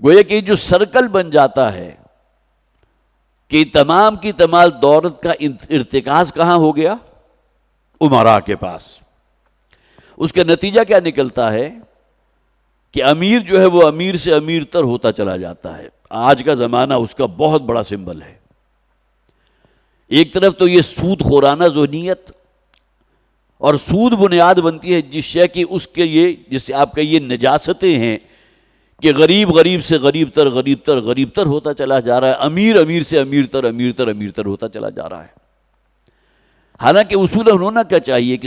گویا کہ جو سرکل بن جاتا ہے کہ تمام کی تمام دولت کا ارتکاز کہاں ہو گیا؟ امراء کے پاس۔ اس کا نتیجہ کیا نکلتا ہے کہ امیر جو ہے وہ امیر سے امیر تر ہوتا چلا جاتا ہے۔ آج کا زمانہ اس کا بہت بڑا سمبل ہے۔ ایک طرف تو یہ سود خورانہ ذہنیت، اور سود بنیاد بنتی ہے جس شے کی اس کے یہ جسے آپ کا یہ نجاستیں ہیں کہ غریب غریب سے غریب تر غریب تر غریب تر ہوتا چلا جا رہا ہے، امیر امیر سے امیر تر امیر تر امیر تر ہوتا چلا جا رہا ہے۔ حالانکہ اصولاً ہونا کیا چاہیے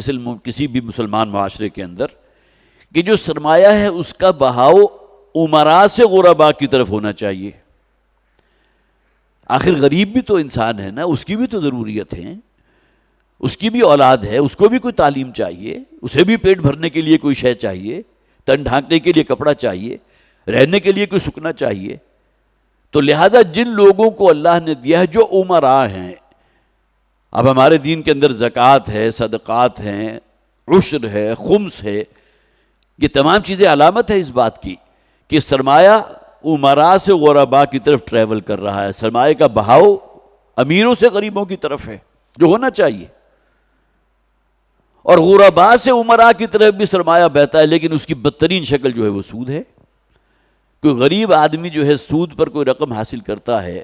کسی بھی مسلمان معاشرے کے اندر کہ جو سرمایہ ہے اس کا بہاؤ امراء سے غرباء کی طرف ہونا چاہیے۔ آخر غریب بھی تو انسان ہے نا، اس کی بھی تو ضروریت ہے، اس کی بھی اولاد ہے، اس کو بھی کوئی تعلیم چاہیے، اسے بھی پیٹ بھرنے کے لیے کوئی شے چاہیے، تن ڈھانکنے کے لیے کپڑا چاہیے، رہنے کے لیے کوئی سکنا چاہیے۔ تو لہذا جن لوگوں کو اللہ نے دیا ہے جو امراء ہیں، اب ہمارے دین کے اندر زکوٰۃ ہے، صدقات ہیں، عشر ہے، خمس ہے، یہ تمام چیزیں علامت ہے اس بات کی کہ سرمایہ امراء سے غرباء کی طرف ٹریول کر رہا ہے، سرمایہ کا بہاؤ امیروں سے غریبوں کی طرف ہے جو ہونا چاہیے، اور غرباء سے امراء کی طرف بھی سرمایہ بہتا ہے، لیکن اس کی بدترین شکل جو ہے وہ سود ہے۔ کوئی غریب آدمی جو ہے سود پر کوئی رقم حاصل کرتا ہے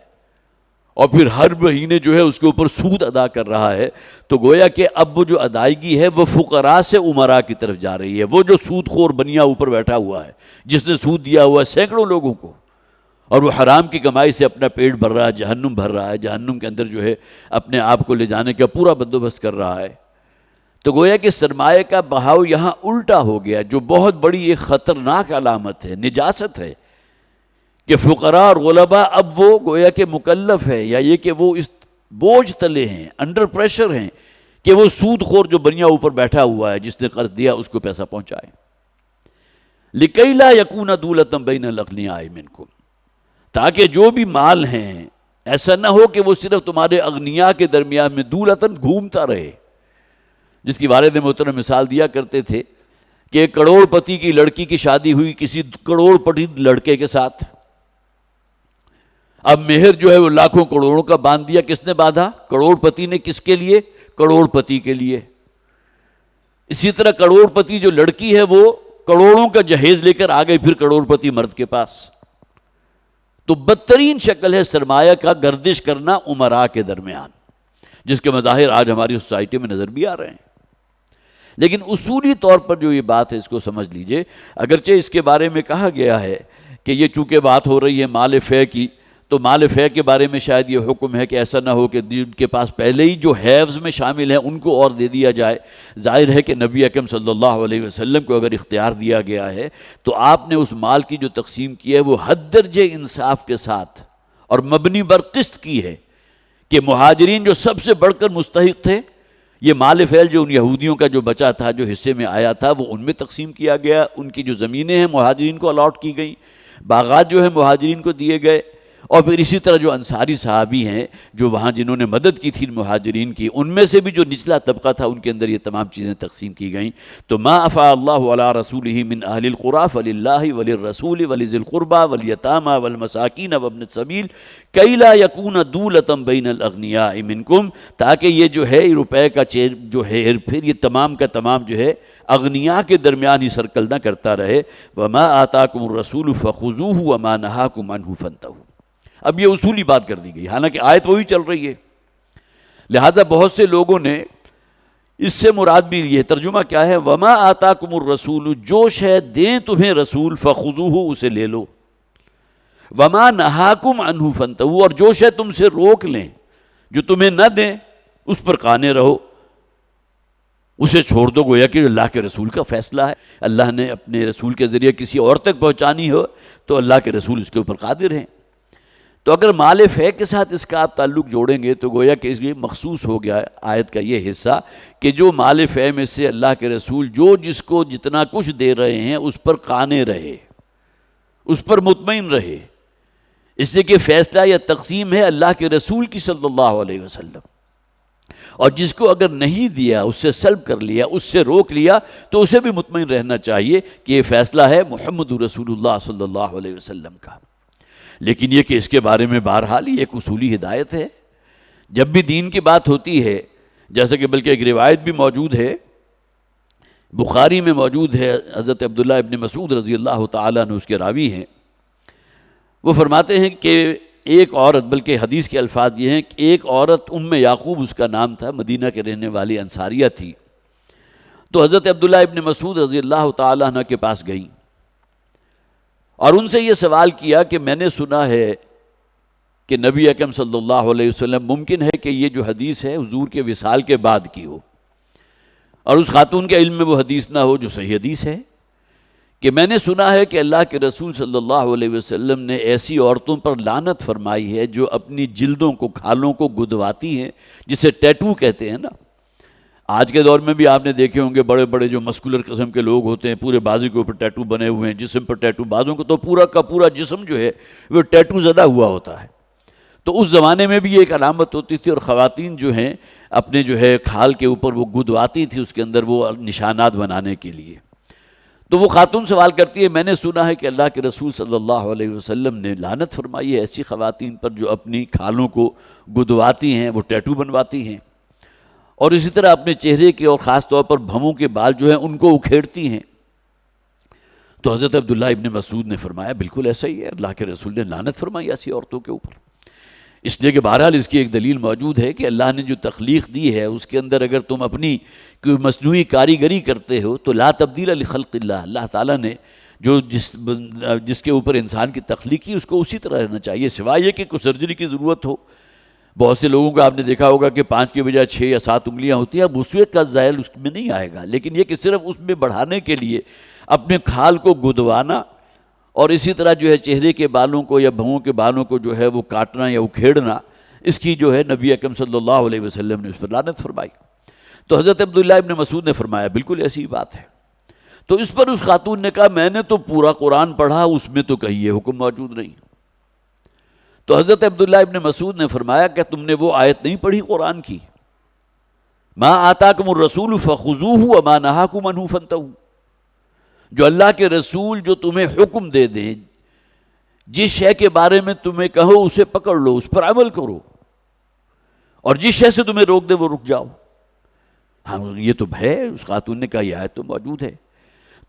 اور پھر ہر مہینے جو ہے اس کے اوپر سود ادا کر رہا ہے، تو گویا کہ اب وہ جو ادائیگی ہے وہ فقراء سے امراء کی طرف جا رہی ہے۔ وہ جو سود خور بنیا اوپر بیٹھا ہوا ہے، جس نے سود دیا ہوا ہے سینکڑوں لوگوں کو، اور وہ حرام کی کمائی سے اپنا پیٹ بھر رہا ہے، جہنم بھر رہا ہے، جہنم کے اندر جو ہے اپنے آپ کو لے جانے کا پورا بندوبست کر رہا ہے۔ تو گویا کہ سرمایہ کا بہاؤ یہاں الٹا ہو گیا، جو بہت بڑی ایک خطرناک علامت ہے، نجاست ہے کہ فقراء اور غلباء اب وہ گویا کہ مکلف ہے، یا یہ کہ وہ اس بوجھ تلے ہیں، انڈر پریشر ہیں کہ وہ سود خور جو بنیا اوپر بیٹھا ہوا ہے، جس نے قرض دیا اس کو پیسہ پہنچائے۔ لِكَيْ لَا يَكُونَ دُولَةً بَيْنَ الْأَغْنِيَاءِ مِنْكُمْ، تاکہ جو بھی مال ہیں ایسا نہ ہو کہ وہ صرف تمہارے اغنیاء کے درمیان میں دولتاً گھومتا رہے، جس کی والد محترم مثال دیا کرتے تھے کہ ایک کروڑ پتی کی لڑکی کی شادی ہوئی کسی کروڑ پتی لڑکے کے ساتھ، اب مہر جو ہے وہ لاکھوں کروڑوں کا باندھ دیا، کس نے باندھا؟ کروڑ پتی نے۔ کس کے لیے؟ کروڑ پتی کے لیے۔ اسی طرح کروڑ پتی جو لڑکی ہے وہ کروڑوں کا جہیز لے کر آ گئی پھر کروڑ پتی مرد کے پاس۔ تو بدترین شکل ہے سرمایہ کا گردش کرنا امراء کے درمیان، جس کے مظاہر آج ہماری سوسائٹی میں نظر بھی آ رہے ہیں۔ لیکن اصولی طور پر جو یہ بات ہے اس کو سمجھ لیجئے، اگرچہ اس کے بارے میں کہا گیا ہے کہ یہ چونکہ بات ہو رہی ہے مال فے کی، تو مال فے کے بارے میں شاید یہ حکم ہے کہ ایسا نہ ہو کہ جن کے پاس پہلے ہی جو ہیوز میں شامل ہیں ان کو اور دے دیا جائے۔ ظاہر ہے کہ نبی اکرم صلی اللہ علیہ وسلم کو اگر اختیار دیا گیا ہے تو آپ نے اس مال کی جو تقسیم کی ہے وہ حد درجے انصاف کے ساتھ اور مبنی بر قسط کی ہے، کہ مہاجرین جو سب سے بڑھ کر مستحق تھے، یہ مال فیل جو ان یہودیوں کا جو بچا تھا، جو حصے میں آیا تھا، وہ ان میں تقسیم کیا گیا۔ ان کی جو زمینیں ہیں مہاجرین کو الاٹ کی گئیں، باغات جو ہیں مہاجرین کو دیے گئے، اور پھر اسی طرح جو انصاری صحابی ہیں جو وہاں جنہوں نے مدد کی تھی مہاجرین کی، ان میں سے بھی جو نچلا طبقہ تھا ان کے اندر یہ تمام چیزیں تقسیم کی گئیں۔ تو ما افاء اللہ علی رسولہ من اہل القریٰ فللہ وللرسول ولذی القربیٰ والیتامیٰ والمساکین وابن السبیل کی لا یکون دولۃ بین الاغنیاء منکم، تاکہ یہ جو ہے روپے کا جو ہے پھر یہ تمام کا تمام جو ہے اغنیاء کے درمیان ہی سرکل نہ کرتا رہے۔ وما آتاکم الرسول فخذوہ وما نہاکم عنہ فانتہوا۔ اب یہ اصولی بات کر دی گئی، حالانکہ آیت وہی چل رہی ہے۔ لہذا بہت سے لوگوں نے اس سے مراد بھی یہ ترجمہ کیا ہے، وما آتاکم الرسول، جو شے دیں تمہیں رسول فخذوہ، اسے لے لو، وما نہاکم عنہ فانتہوا، اور جو شے تم سے روک لیں، جو تمہیں نہ دیں اس پر قانے رہو، اسے چھوڑ دو۔ گویا کہ اللہ کے رسول کا فیصلہ ہے، اللہ نے اپنے رسول کے ذریعے کسی اور تک پہنچانی ہو تو اللہ کے رسول اس کے اوپر قادر ہیں۔ تو اگر مال فے کے ساتھ اس کا آپ تعلق جوڑیں گے تو گویا کہ اس لیے مخصوص ہو گیا آیت کا یہ حصہ کہ جو مال فے میں سے اللہ کے رسول جو جس کو جتنا کچھ دے رہے ہیں اس پر قانے رہے، اس پر مطمئن رہے، اس سے کہ فیصلہ یا تقسیم ہے اللہ کے رسول کی صلی اللہ علیہ وسلم، اور جس کو اگر نہیں دیا، اس سے سلب کر لیا، اس سے روک لیا، تو اسے بھی مطمئن رہنا چاہیے کہ یہ فیصلہ ہے محمد رسول اللہ صلی اللہ علیہ وسلم کا۔ لیکن یہ کہ اس کے بارے میں بہرحال یہ ایک اصولی ہدایت ہے، جب بھی دین کی بات ہوتی ہے، جیسا کہ بلکہ ایک روایت بھی موجود ہے، بخاری میں موجود ہے، حضرت عبداللہ ابن مسعود رضی اللہ تعالیٰ عنہ اس کے راوی ہیں، وہ فرماتے ہیں کہ ایک عورت، بلکہ حدیث کے الفاظ یہ ہیں کہ ایک عورت ام یعقوب اس کا نام تھا، مدینہ کے رہنے والی انصاریہ تھی، تو حضرت عبداللہ ابن مسعود رضی اللہ تعالیٰ عنہ کے پاس گئیں اور ان سے یہ سوال کیا کہ میں نے سنا ہے کہ نبی اکرم صلی اللہ علیہ وسلم ممکن ہے کہ یہ جو حدیث ہے حضور کے وصال کے بعد کی ہو، اور اس خاتون کے علم میں وہ حدیث نہ ہو جو صحیح حدیث ہے، کہ میں نے سنا ہے کہ اللہ کے رسول صلی اللہ علیہ وسلم نے ایسی عورتوں پر لعنت فرمائی ہے جو اپنی جلدوں کو، کھالوں کو گدواتی ہیں، جسے ٹیٹو کہتے ہیں نا۔ آج کے دور میں بھی آپ نے دیکھے ہوں گے بڑے بڑے جو مسکولر قسم کے لوگ ہوتے ہیں، پورے بازو کے اوپر ٹیٹو بنے ہوئے ہیں، جسم پر ٹیٹو، بعضوں کو تو پورا کا پورا جسم جو ہے وہ ٹیٹو زدہ ہوا ہوتا ہے۔ تو اس زمانے میں بھی یہ ایک علامت ہوتی تھی، اور خواتین جو ہیں اپنے جو ہے کھال کے اوپر وہ گدواتی تھی اس کے اندر وہ نشانات بنانے کے لیے۔ تو وہ خاتون سوال کرتی ہے، میں نے سنا ہے کہ اللہ کے رسول صلی اللہ علیہ وسلم نے لعنت فرمائی ہے ایسی خواتین پر جو اپنی کھالوں کو گدواتی ہیں، وہ ٹیٹو بنواتی ہیں، اور اسی طرح اپنے چہرے کے اور خاص طور پر بھووں کے بال جو ہیں ان کو اکھیڑتی ہیں۔ تو حضرت عبداللہ ابن مسعود نے فرمایا بالکل ایسا ہی ہے، اللہ کے رسول نے لعنت فرمائی ایسی عورتوں کے اوپر، اس لیے کہ بہرحال اس کی ایک دلیل موجود ہے کہ اللہ نے جو تخلیق دی ہے اس کے اندر اگر تم اپنی کوئی مصنوعی کاریگری کرتے ہو تو لا تبدیل لخلق اللہ، اللہ تعالیٰ نے جو جس کے اوپر انسان کی تخلیق کی اس کو اسی طرح رہنا چاہیے، سوائے یہ کہ کوئی سرجری کی ضرورت ہو۔ بہت سے لوگوں کو آپ نے دیکھا ہوگا کہ 5 کی بجائے 6 یا 7 انگلیاں ہوتی ہیں، اب وسعت کا زائل اس میں نہیں آئے گا، لیکن یہ کہ صرف اس میں بڑھانے کے لیے اپنے کھال کو گدوانا اور اسی طرح جو ہے چہرے کے بالوں کو یا بھووں کے بالوں کو جو ہے وہ کاٹنا یا اکھیڑنا، اس کی جو ہے نبی اکرم صلی اللہ علیہ وسلم نے اس پر لعنت فرمائی۔ تو حضرت عبداللہ ابن مسعود نے فرمایا بالکل ایسی بات ہے۔ تو اس پر اس خاتون نے کہا میں نے تو پورا قرآن پڑھا، اس میں تو کہیں یہ حکم موجود نہیں۔ تو حضرت عبداللہ ابن مسعود نے فرمایا کہ تم نے وہ آیت نہیں پڑھی قرآن کی، ما آتاکم الرسول فخذوہ وما نہاکم عنہ فانتہوا، جو اللہ کے رسول جو تمہیں حکم دے دیں، جس شے کے بارے میں تمہیں کہو اسے پکڑ لو، اس پر عمل کرو، اور جس شے سے تمہیں روک دے وہ رک جاؤ۔ ہاں یہ تو ہے، اس خاتون نے کہا یہ آیت تو موجود ہے۔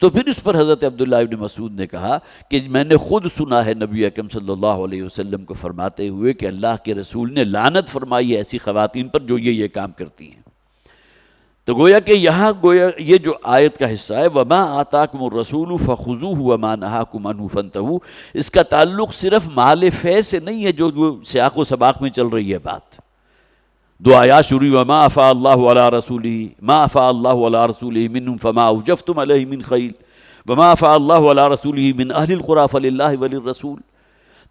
تو پھر اس پر حضرت عبداللہ ابن مسعود نے کہا کہ میں نے خود سنا ہے نبی اکرم صلی اللہ علیہ وسلم کو فرماتے ہوئے کہ اللہ کے رسول نے لعنت فرمائی ہے ایسی خواتین پر جو یہ کام کرتی ہیں۔ تو گویا کہ یہاں یہ جو آیت کا حصہ ہے وَمَا آتَاكُمُ الرَّسُولُ فَخُذُوهُ وَمَا نَهَاكُمْ عَنْهُ فَانْتَهُوا، اس کا تعلق صرف مال فے سے نہیں ہے جو سیاق و سباق میں چل رہی ہے بات۔ دو آیات شروع وَمَا أَفَاءَ اللَّهُ عَلَىٰ رَسُولِهِ مَا أَفَاءَ اللَّهُ عَلَىٰ رَسُولِهِ مِنْهُمْ فَمَا أَوْجَفْتُمْ عَلَيْهِ مِنْ خَيْلٍ وَمَا أَفَاءَ اللَّهُ عَلَىٰ رَسُولِهِ مِنْ أَهْلِ الْقُرَىٰ فَلِلَّهِ وَلِلرَّسُولِ۔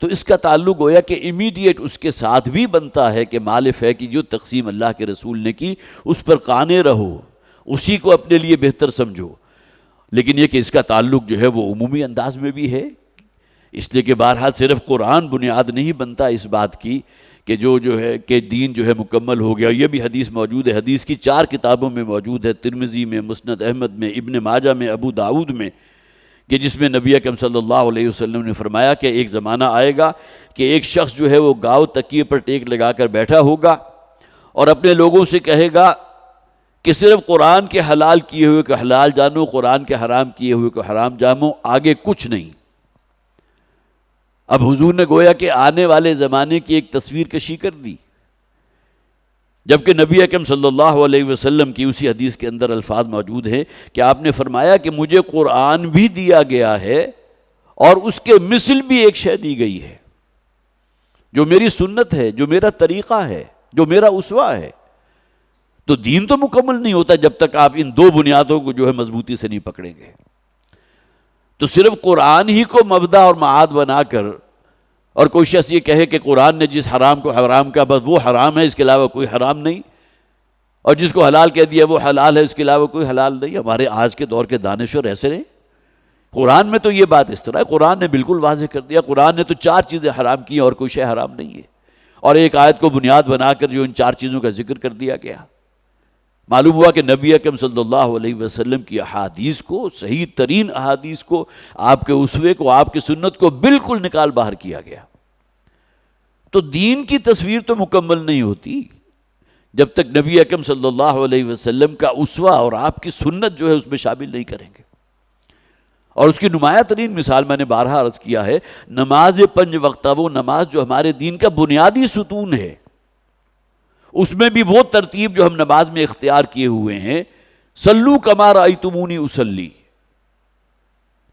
تو اس کا تعلق گویا کہ امیڈیٹ اس کے ساتھ بھی بنتا ہے کہ مال فے کی جو تقسیم اللہ کے رسول نے کی اس پر قانے رہو، اسی کو اپنے لیے بہتر سمجھو، لیکن یہ کہ اس کا تعلق جو ہے وہ عمومی انداز میں بھی ہے، اس لیے کہ بہرحال صرف قرآن بنیاد نہیں بنتا اس بات کی کہ جو ہے کہ دین جو ہے مکمل ہو گیا۔ یہ بھی حدیث موجود ہے، حدیث کی 4 کتابوں میں موجود ہے، ترمذی میں، مسند احمد میں، ابن ماجہ میں، ابو داؤد میں، کہ جس میں نبی اکرم صلی اللہ علیہ وسلم نے فرمایا کہ ایک زمانہ آئے گا کہ ایک شخص جو ہے وہ گاؤں تکیے پر ٹیک لگا کر بیٹھا ہوگا اور اپنے لوگوں سے کہے گا کہ صرف قرآن کے حلال کیے ہوئے کو حلال جانو، قرآن کے حرام کیے ہوئے کو حرام جانو، آگے کچھ نہیں۔ اب حضور نے گویا کہ آنے والے زمانے کی ایک تصویر کشی کر دی، جبکہ نبی اکرم صلی اللہ علیہ وسلم کی اسی حدیث کے اندر الفاظ موجود ہیں کہ آپ نے فرمایا کہ مجھے قرآن بھی دیا گیا ہے اور اس کے مثل بھی ایک شے دی گئی ہے جو میری سنت ہے، جو میرا طریقہ ہے، جو میرا اسوہ ہے۔ تو دین تو مکمل نہیں ہوتا جب تک آپ ان 2 بنیادوں کو جو ہے مضبوطی سے نہیں پکڑیں گے۔ تو صرف قرآن ہی کو مبدا اور معاد بنا کر اور کوئی شخص یہ کہے کہ قرآن نے جس حرام کو حرام کہا بس وہ حرام ہے، اس کے علاوہ کوئی حرام نہیں، اور جس کو حلال کہہ دیا وہ حلال ہے، اس کے علاوہ کوئی حلال نہیں۔ ہمارے آج کے دور کے دانشور ایسے نہیں۔ قرآن میں تو یہ بات اس طرح ہے، قرآن نے بالکل واضح کر دیا، قرآن نے تو 4 چیزیں حرام کی اور کوئی شے حرام نہیں ہے، اور ایک آیت کو بنیاد بنا کر جو ان 4 چیزوں کا ذکر کر دیا گیا۔ معلوم ہوا کہ نبی اکرم صلی اللہ علیہ وسلم کی احادیث کو، صحیح ترین احادیث کو، آپ کے اسوے کو، آپ کی سنت کو بالکل نکال باہر کیا گیا۔ تو دین کی تصویر تو مکمل نہیں ہوتی جب تک نبی اکرم صلی اللہ علیہ وسلم کا اسوہ اور آپ کی سنت جو ہے اس میں شامل نہیں کریں گے. اور اس کی نمایاں ترین مثال میں نے بارہا عرض کیا ہے، نماز 5 وقتہ، وہ نماز جو ہمارے دین کا بنیادی ستون ہے، اس میں بھی وہ ترتیب جو ہم نماز میں اختیار کیے ہوئے ہیں، صلو کما رأیتمونی اصلی،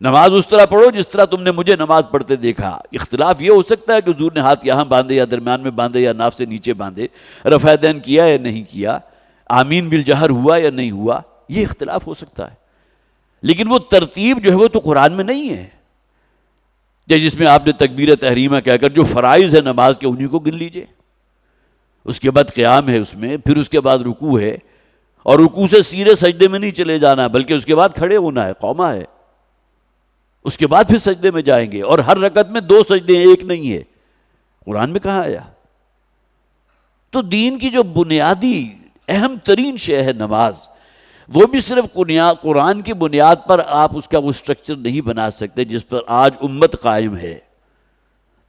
نماز اس طرح پڑھو جس طرح تم نے مجھے نماز پڑھتے دیکھا. اختلاف یہ ہو سکتا ہے کہ حضور نے ہاتھ یہاں باندھے یا درمیان میں باندھے یا ناف سے نیچے باندھے، رفع دین کیا یا نہیں کیا، آمین بالجہر ہوا یا نہیں ہوا، یہ اختلاف ہو سکتا ہے. لیکن وہ ترتیب جو ہے وہ تو قرآن میں نہیں ہے. جس میں آپ نے تکبیر تحریمہ کہہ کر جو فرائض ہے نماز کے انہی کو گن لیجئے، اس کے بعد قیام ہے اس میں، پھر اس کے بعد رکوع ہے، اور رکوع سے سیدھے سجدے میں نہیں چلے جانا بلکہ اس کے بعد کھڑے ہونا ہے، قومہ ہے، اس کے بعد پھر سجدے میں جائیں گے، اور ہر رکعت میں 2 سجدے ہیں، ایک نہیں ہے. قرآن میں کہاں آیا؟ تو دین کی جو بنیادی اہم ترین شے ہے نماز، وہ بھی صرف قرآن کی بنیاد پر آپ اس کا وہ سٹرکچر نہیں بنا سکتے جس پر آج امت قائم ہے.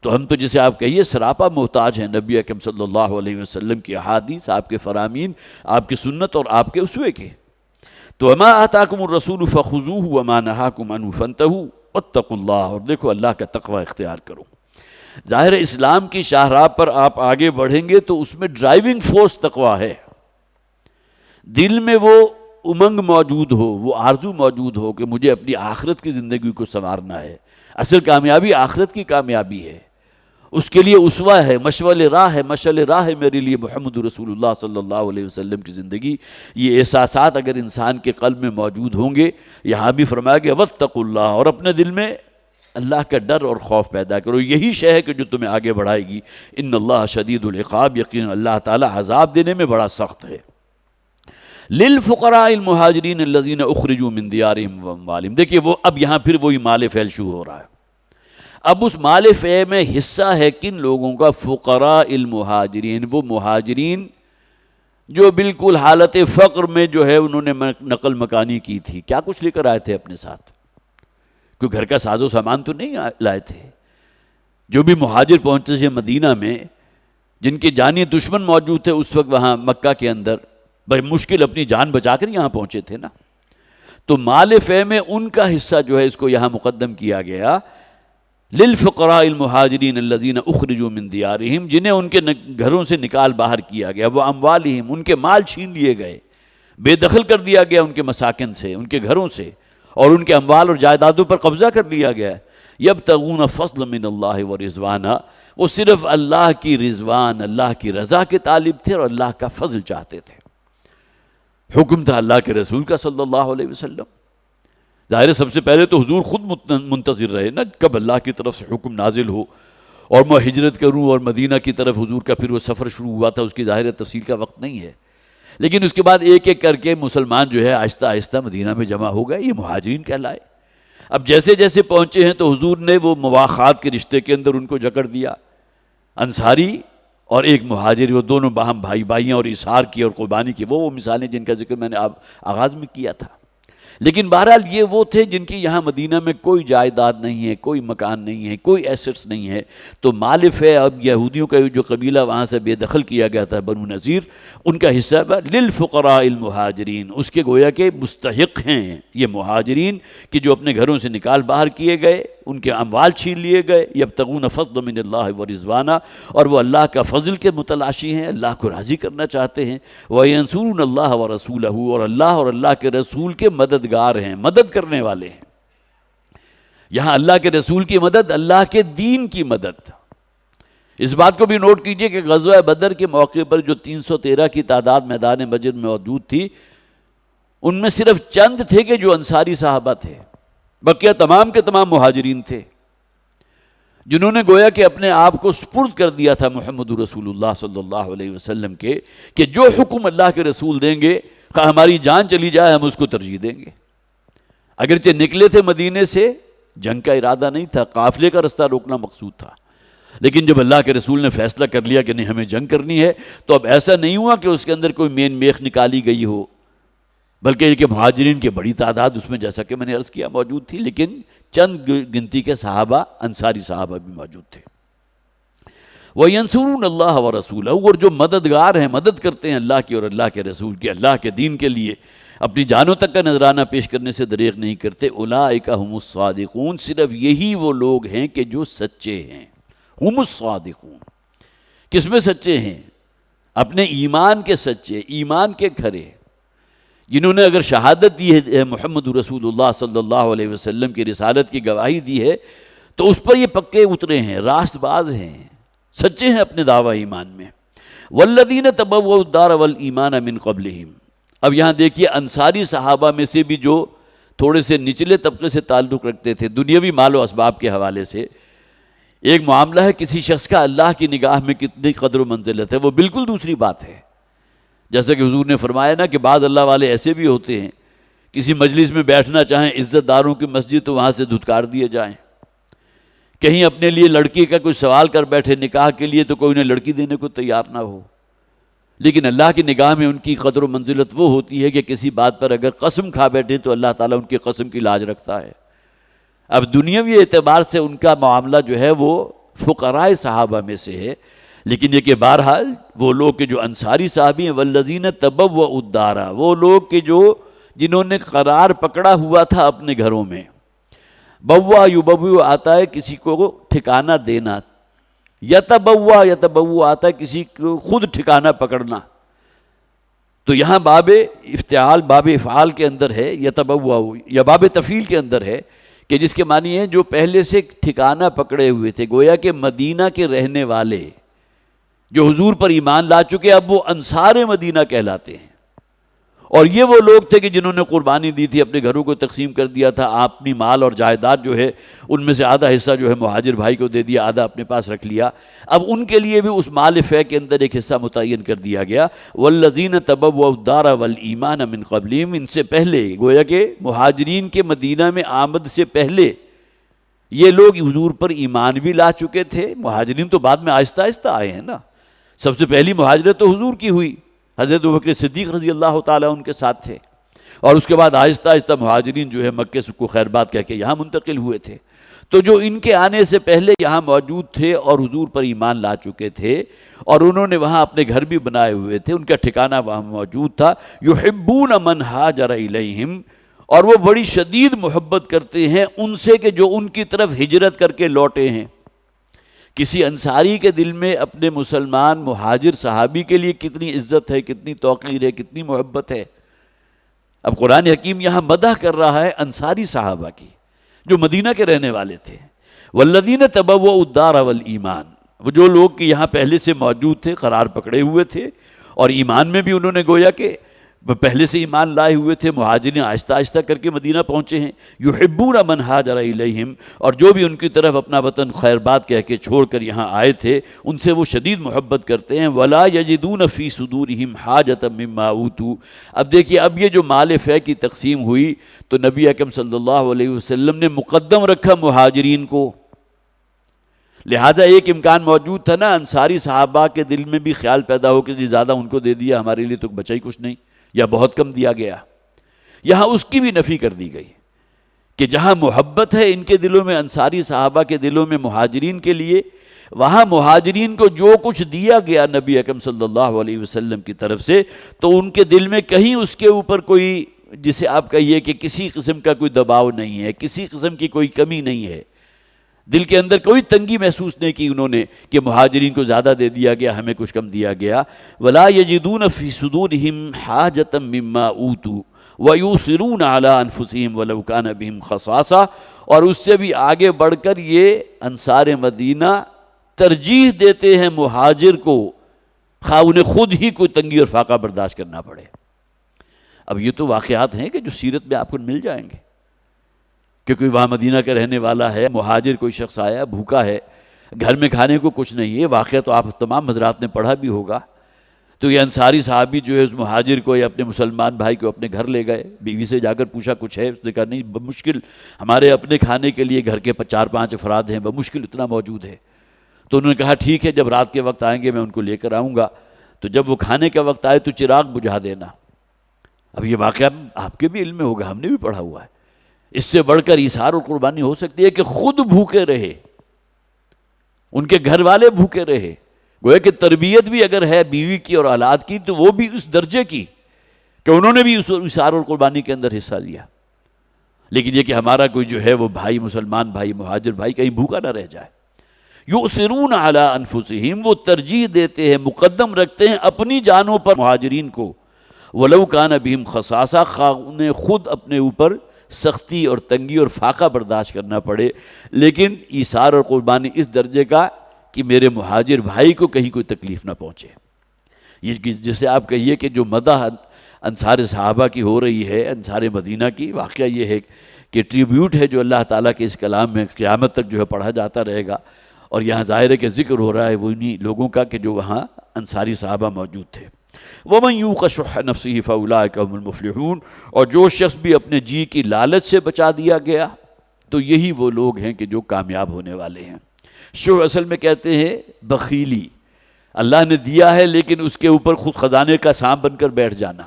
تو ہم تو جسے آپ کہیے سراپا محتاج ہیں نبی اکرم صلی اللہ علیہ وسلم کی احادیث، آپ کے فرامین، آپ کی سنت اور آپ کے اسوے کے. تو وما آتاکم الرسول فخذوہ وما نہاکم عنہ فانتہوا واتقوا اللہ، اور دیکھو اللہ کا تقوی اختیار کرو. ظاہر اسلام کی شاہراہ پر آپ آگے بڑھیں گے تو اس میں ڈرائیونگ فورس تقوی ہے. دل میں وہ امنگ موجود ہو، وہ آرزو موجود ہو کہ مجھے اپنی آخرت کی زندگی کو سنوارنا ہے. اصل کامیابی آخرت کی کامیابی ہے، اس کے لیے اسوہ ہے، مشعل راہ ہے میرے لیے محمد رسول اللہ صلی اللہ علیہ وسلم کی زندگی. یہ احساسات اگر انسان کے قلب میں موجود ہوں گے، یہاں بھی فرمایا گیا واتقوا اللہ، اور اپنے دل میں اللہ کا ڈر اور خوف پیدا کرو. یہی شے ہے کہ جو تمہیں آگے بڑھائے گی. ان اللہ شدید العقاب، یقین اللہ تعالی عذاب دینے میں بڑا سخت ہے. للفقراء المہاجرین الذین اخرجوا من دیارہم واموالہم. دیکھیے وہ اب یہاں پھر وہی مال فعل شروع ہو رہا ہے. اب اس مال فعل میں حصہ ہے کن لوگوں کا؟ فقراء المہاجرین، وہ مہاجرین جو بالکل حالت فقر میں جو ہے انہوں نے نقل مکانی کی تھی. کیا کچھ لے کر آئے تھے اپنے ساتھ؟ کوئی گھر کا ساز و سامان تو نہیں لائے تھے. جو بھی مہاجر پہنچتے تھے مدینہ میں، جن کے جانی دشمن موجود تھے اس وقت وہاں مکہ کے اندر، بڑی مشکل اپنی جان بچا کر یہاں پہنچے تھے نا. تو مال فے میں ان کا حصہ جو ہے اس کو یہاں مقدم کیا گیا. للفقراء المہاجرین الذین اخرجوا من دیارہم، جنہیں ان کے گھروں سے نکال باہر کیا گیا. وہ اموالہم، ان کے مال چھین لیے گئے، بے دخل کر دیا گیا ان کے مساکن سے، ان کے گھروں سے، اور ان کے اموال اور جائیدادوں پر قبضہ کر لیا گیا. یبتغون فضلا من اللہ ورضوانا، وہ صرف اللہ کی رضوان، اللہ کی رضا کے طالب تھے اور اللہ کا فضل چاہتے تھے. حکم تھا اللہ کے رسول کا صلی اللہ علیہ وسلم. ظاہر سب سے پہلے تو حضور خود منتظر رہے نا کب اللہ کی طرف سے حکم نازل ہو اور میں ہجرت کروں، اور مدینہ کی طرف حضور کا پھر وہ سفر شروع ہوا تھا. اس کی ظاہر تفصیل کا وقت نہیں ہے، لیکن اس کے بعد ایک ایک کر کے مسلمان جو ہے آہستہ آہستہ مدینہ میں جمع ہو گئے. یہ مہاجرین کہلائے. اب جیسے جیسے پہنچے ہیں تو حضور نے وہ مواخات کے رشتے کے اندر ان کو جکڑ دیا. انصاری اور ایک مہاجر، وہ دونوں باہم بھائیاں، اور اظہار کی اور قربانی کی وہ مثالیں جن کا ذکر میں نے آغاز میں کیا تھا. لیکن بہرحال یہ وہ تھے جن کی یہاں مدینہ میں کوئی جائیداد نہیں ہے، کوئی مکان نہیں ہے، کوئی ایسٹس نہیں ہے. تو مالف ہے اب یہودیوں کا جو قبیلہ وہاں سے بے دخل کیا گیا تھا بنو نذیر، ان کا حصہ للفقراء المہاجرین، اس کے گویا کہ مستحق ہیں یہ مہاجرین کہ جو اپنے گھروں سے نکال باہر کیے گئے، ان کے اموال چھین لیے گئے. یبتغون فضلا من اللہ ورضوانا، اور وہ اللہ کا فضل کے متلاشی ہیں، اللہ کو راضی کرنا چاہتے ہیں. وینصرون اللہ ورسولہ، اور اللہ کے رسول کے مددگار ہیں، مدد کرنے والے ہیں. یہاں اللہ کے رسول کی مدد، اللہ کے دین کی مدد. اس بات کو بھی نوٹ کیجئے کہ غزوہ بدر کے موقع پر جو 313 کی تعداد میدان بدر میں موجود تھی، ان میں صرف چند تھے کہ جو انصاری صحابہ تھے، بقیہ تمام کے تمام مہاجرین تھے جنہوں نے گویا کہ اپنے آپ کو سپرد کر دیا تھا محمد رسول اللہ صلی اللہ علیہ وسلم کے کہ جو حکم اللہ کے رسول دیں گے، ہماری جان چلی جائے ہم اس کو ترجیح دیں گے. اگرچہ نکلے تھے مدینے سے، جنگ کا ارادہ نہیں تھا، قافلے کا رستہ روکنا مقصود تھا، لیکن جب اللہ کے رسول نے فیصلہ کر لیا کہ نہیں ہمیں جنگ کرنی ہے، تو اب ایسا نہیں ہوا کہ اس کے اندر کوئی مین میخ نکالی گئی ہو، بلکہ کہ مہاجرین کی بڑی تعداد اس میں جیسا کہ میں نے عرض کیا موجود تھی، لیکن چند گنتی کے صحابہ، انصاری صحابہ بھی موجود تھے. وَيَنْصُرُونَ اللَّهَ وَرَسُولَهُ، اور جو مددگار ہیں، مدد کرتے ہیں اللہ کی اور اللہ کے رسول کی، اللہ کے دین کے لیے، اپنی جانوں تک کا نذرانہ پیش کرنے سے دریغ نہیں کرتے، اولئک هم الصادقون، صرف یہی وہ لوگ ہیں کہ جو سچے ہیں۔ ہم الصادقون، کس میں سچے ہیں؟ اپنے ایمان کے سچے، ایمان کے کھرے، جنہوں نے اگر شہادت دی ہے محمد رسول اللہ صلی اللہ علیہ وسلم کی رسالت کی گواہی دی ہے تو اس پر یہ پکے اترے ہیں، راست باز ہیں، سچے ہیں اپنے دعویٰ ایمان میں۔ والذین تبوؤا الدار والایمان من قبلہم، اب یہاں دیکھیے انصاری صحابہ میں سے بھی جو تھوڑے سے نچلے طبقے سے تعلق رکھتے تھے دنیاوی مال و اسباب کے حوالے سے، ایک معاملہ ہے کسی شخص کا اللہ کی نگاہ میں کتنی قدر و منزلت ہے، وہ بالکل دوسری بات ہے۔ جیسا کہ حضور نے فرمایا نا کہ بعض اللہ والے ایسے بھی ہوتے ہیں، کسی مجلس میں بیٹھنا چاہیں عزت داروں کی مسجد تو وہاں سے دھتکار دیے جائیں، کہیں اپنے لیے لڑکی کا کوئی سوال کر بیٹھے نکاح کے لیے تو کوئی انہیں لڑکی دینے کو تیار نہ ہو، لیکن اللہ کی نگاہ میں ان کی قدر و منزلت وہ ہوتی ہے کہ کسی بات پر اگر قسم کھا بیٹھے تو اللہ تعالیٰ ان کی قسم کی لاج رکھتا ہے۔ اب دنیاوی اعتبار سے ان کا معاملہ جو ہے وہ فقراء صحابہ میں سے ہے، لیکن یہ کہ بہرحال وہ لوگ کہ جو انصاری صحابی ہیں، والذین تبوؤا الدار، وہ لوگ کہ جنہوں نے قرار پکڑا ہوا تھا اپنے گھروں میں۔ بوا یبوّ آتا ہے کسی کو ٹھکانہ دینا، یتبوّ آتا ہے کسی کو خود ٹھکانہ پکڑنا، تو یہاں باب افتعال باب افعال کے اندر ہے، یتبوّ یا باب تفعیل کے اندر ہے کہ جس کے معنی ہے جو پہلے سے ٹھکانہ پکڑے ہوئے تھے، گویا کہ مدینہ کے رہنے والے جو حضور پر ایمان لا چکے اب وہ انصار مدینہ کہلاتے ہیں، اور یہ وہ لوگ تھے کہ جنہوں نے قربانی دی تھی، اپنے گھروں کو تقسیم کر دیا تھا، اپنی مال اور جائیداد جو ہے ان میں سے آدھا حصہ جو ہے مہاجر بھائی کو دے دیا، آدھا اپنے پاس رکھ لیا۔ اب ان کے لیے بھی اس مال فے کے اندر ایک حصہ متعین کر دیا گیا۔ والذین تبوؤا الدار والایمان من قبلہم، ان سے پہلے گویا کہ مہاجرین کے مدینہ میں آمد سے پہلے یہ لوگ حضور پر ایمان بھی لا چکے تھے۔ مہاجرین تو بعد میں آہستہ آہستہ آئے ہیں نا، سب سے پہلی مہاجرت تو حضور کی ہوئی، حضرت ابوبکر صدیق رضی اللہ تعالیٰ ان کے ساتھ تھے، اور اس کے بعد آہستہ آہستہ مہاجرین جو ہے مکے سے کو خیر بات کہہ کے یہاں منتقل ہوئے تھے۔ تو جو ان کے آنے سے پہلے یہاں موجود تھے اور حضور پر ایمان لا چکے تھے اور انہوں نے وہاں اپنے گھر بھی بنائے ہوئے تھے، ان کا ٹھکانہ وہاں موجود تھا، یحبون من ہاجر الیہم، اور وہ بڑی شدید محبت کرتے ہیں ان سے کہ جو ان کی طرف ہجرت کر کے لوٹے ہیں۔ کسی انصاری کے دل میں اپنے مسلمان مہاجر صحابی کے لیے کتنی عزت ہے، کتنی توقیر ہے، کتنی محبت ہے۔ اب قرآن حکیم یہاں مدح کر رہا ہے انصاری صحابہ کی جو مدینہ کے رہنے والے تھے۔ والذین تبوؤا الدار والایمان، وہ جو لوگ کہ یہاں پہلے سے موجود تھے، قرار پکڑے ہوئے تھے، اور ایمان میں بھی انہوں نے گویا کہ پہلے سے ایمان لائے ہوئے تھے، مہاجرین آہستہ آہستہ کر کے مدینہ پہنچے ہیں۔ یحبون من ہاجر الیہم، اور جو بھی ان کی طرف اپنا وطن خیر بات کہہ کے چھوڑ کر یہاں آئے تھے ان سے وہ شدید محبت کرتے ہیں۔ ولا یجدون فی صدورہم حاجۃ مما اوتوا، اب دیکھیے اب یہ جو مال فے کی تقسیم ہوئی تو نبی اکرم صلی اللہ علیہ وسلم نے مقدم رکھا مہاجرین کو، لہٰذا ایک امکان موجود تھا نا انصاری صحابہ کے دل میں بھی خیال پیدا ہو کہ جی زیادہ ان کو دے دیا، ہمارے لیے تو بچا ہی کچھ نہیں، یا بہت کم دیا گیا۔ یہاں اس کی بھی نفی کر دی گئی کہ جہاں محبت ہے ان کے دلوں میں، انصاری صحابہ کے دلوں میں مہاجرین کے لیے، وہاں مہاجرین کو جو کچھ دیا گیا نبی اکرم صلی اللہ علیہ وسلم کی طرف سے تو ان کے دل میں کہیں اس کے اوپر کوئی، جسے آپ کہیے کہ کسی قسم کا کوئی دباؤ نہیں ہے، کسی قسم کی کوئی کمی نہیں ہے، دل کے اندر کوئی تنگی محسوس نہیں کی انہوں نے کہ مہاجرین کو زیادہ دے دیا گیا، ہمیں کچھ کم دیا گیا۔ ولا یجدون فی صدورہم حاجۃ مما اوتوا ویؤثرون علی انفسہم ولو کان بہم خصاصہ، اور اس سے بھی آگے بڑھ کر یہ انصار مدینہ ترجیح دیتے ہیں مہاجر کو، خواہ انہیں خود ہی کوئی تنگی اور فاقہ برداشت کرنا پڑے۔ اب یہ تو واقعات ہیں کہ جو سیرت میں آپ کو مل جائیں گے کہ کوئی وہاں مدینہ کا رہنے والا ہے، مہاجر کوئی شخص آیا بھوکا ہے، گھر میں کھانے کو کچھ نہیں ہے، واقعہ تو آپ تمام حضرات نے پڑھا بھی ہوگا، تو یہ انصاری صحابی جو ہے اس مہاجر کو یا اپنے مسلمان بھائی کو اپنے گھر لے گئے، بیوی سے جا کر پوچھا کچھ ہے، اس نے کہا نہیں بمشکل ہمارے اپنے کھانے کے لیے گھر کے 4-5 افراد ہیں، بمشکل اتنا موجود ہے۔ تو انہوں نے کہا ٹھیک ہے، جب رات کے وقت آئیں گے میں ان کو لے کر آؤں گا، تو جب وہ کھانے کا وقت آئے تو چراغ بجھا دینا۔ اب یہ واقعہ آپ کے بھی علم میں ہوگا، ہم نے بھی پڑھا ہوا ہے۔ اس سے بڑھ کر ایثار اور قربانی ہو سکتی ہے کہ خود بھوکے رہے، ان کے گھر والے بھوکے رہے. گویا کہ تربیت بھی اگر ہے بیوی کی اور اولاد کی تو وہ بھی اس درجے کی کہ انہوں نے بھی اس اثار اور قربانی کے اندر حصہ لیا. لیکن یہ کہ ہمارا کوئی جو ہے وہ بھائی مسلمان بھائی مہاجر بھائی کہیں بھوکا نہ رہ جائے. یؤثرون علی انفسہم، وہ ترجیح دیتے ہیں مقدم رکھتے ہیں اپنی جانوں پر مہاجرین کو. ولو کان بہم خصاصہ، خواہ انہیں خود اپنے اوپر سختی اور تنگی اور فاقہ برداشت کرنا پڑے، لیکن ایثار اور قربانی اس درجے کا کہ میرے مہاجر بھائی کو کہیں کوئی تکلیف نہ پہنچے. یہ جسے آپ کہیے کہ جو مدح انصار صحابہ کی ہو رہی ہے، انصار مدینہ کی، واقعہ یہ ہے کہ ٹریبیوٹ ہے جو اللہ تعالیٰ کے اس کلام میں قیامت تک جو ہے پڑھا جاتا رہے گا. اور یہاں ظاہر ہے کہ ذکر ہو رہا ہے وہ انہی لوگوں کا کہ جو وہاں انصاری صحابہ موجود تھے. وَمَنْ يُوقَ شُحَّ نَفْسِهِ فَأُولَٰئِكَ هُمُ الْمُفْلِحُونَ، اور جو شخص بھی اپنے جی کی لالچ سے بچا دیا گیا تو یہی وہ لوگ ہیں کہ جو کامیاب ہونے والے ہیں. شح اصل میں کہتے ہیں بخیلی، اللہ نے دیا ہے لیکن اس کے اوپر خود خزانے کا سانپ بن کر بیٹھ جانا.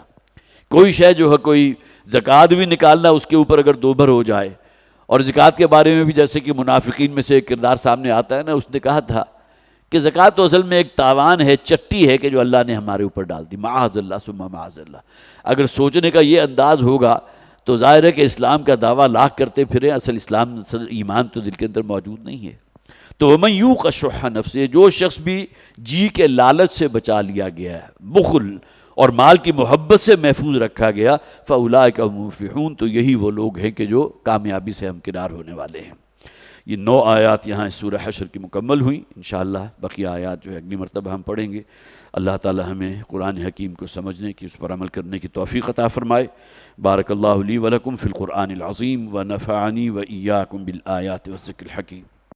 کوئی شے جو ہے کوئی زکوٰۃ بھی نکالنا اس کے اوپر اگر دوبھر ہو جائے. اور زکوٰۃ کے بارے میں بھی جیسے کہ منافقین میں سے ایک کردار سامنے آتا ہے نا، اس نے کہا تھا کہ زکوٰۃ تو اصل میں ایک تاوان ہے، چٹی ہے کہ جو اللہ نے ہمارے اوپر ڈال دی. معاذ اللہ ثم معاذ اللہ. اگر سوچنے کا یہ انداز ہوگا تو ظاہر ہے کہ اسلام کا دعویٰ لاکھ کرتے پھریں، اصل اسلام ایمان تو دل کے اندر موجود نہیں ہے. تو وَمَنْ يُوقَ شُحَّ نَفْسِهِ، جو شخص بھی جی کے لالچ سے بچا لیا گیا ہے، بخل اور مال کی محبت سے محفوظ رکھا گیا، فَأُولَٰئِكَ هُمُ الْمُفْلِحُونَ، تو یہی وہ لوگ ہیں کہ جو کامیابی سے ہمکنار ہونے والے ہیں. یہ 9 آیات یہاں اس سورہ حشر کی مکمل ہوئیں. انشاءاللہ بقیہ آیات جو ہے اگلی مرتبہ ہم پڑھیں گے. اللہ تعالی ہمیں قرآن حکیم کو سمجھنے کی، اس پر عمل کرنے کی توفیق عطا فرمائے. بارک اللہ لی ولکم فی القرآن العظیم ونفعنی وإیاکم بالآیات والذکر الحکیم.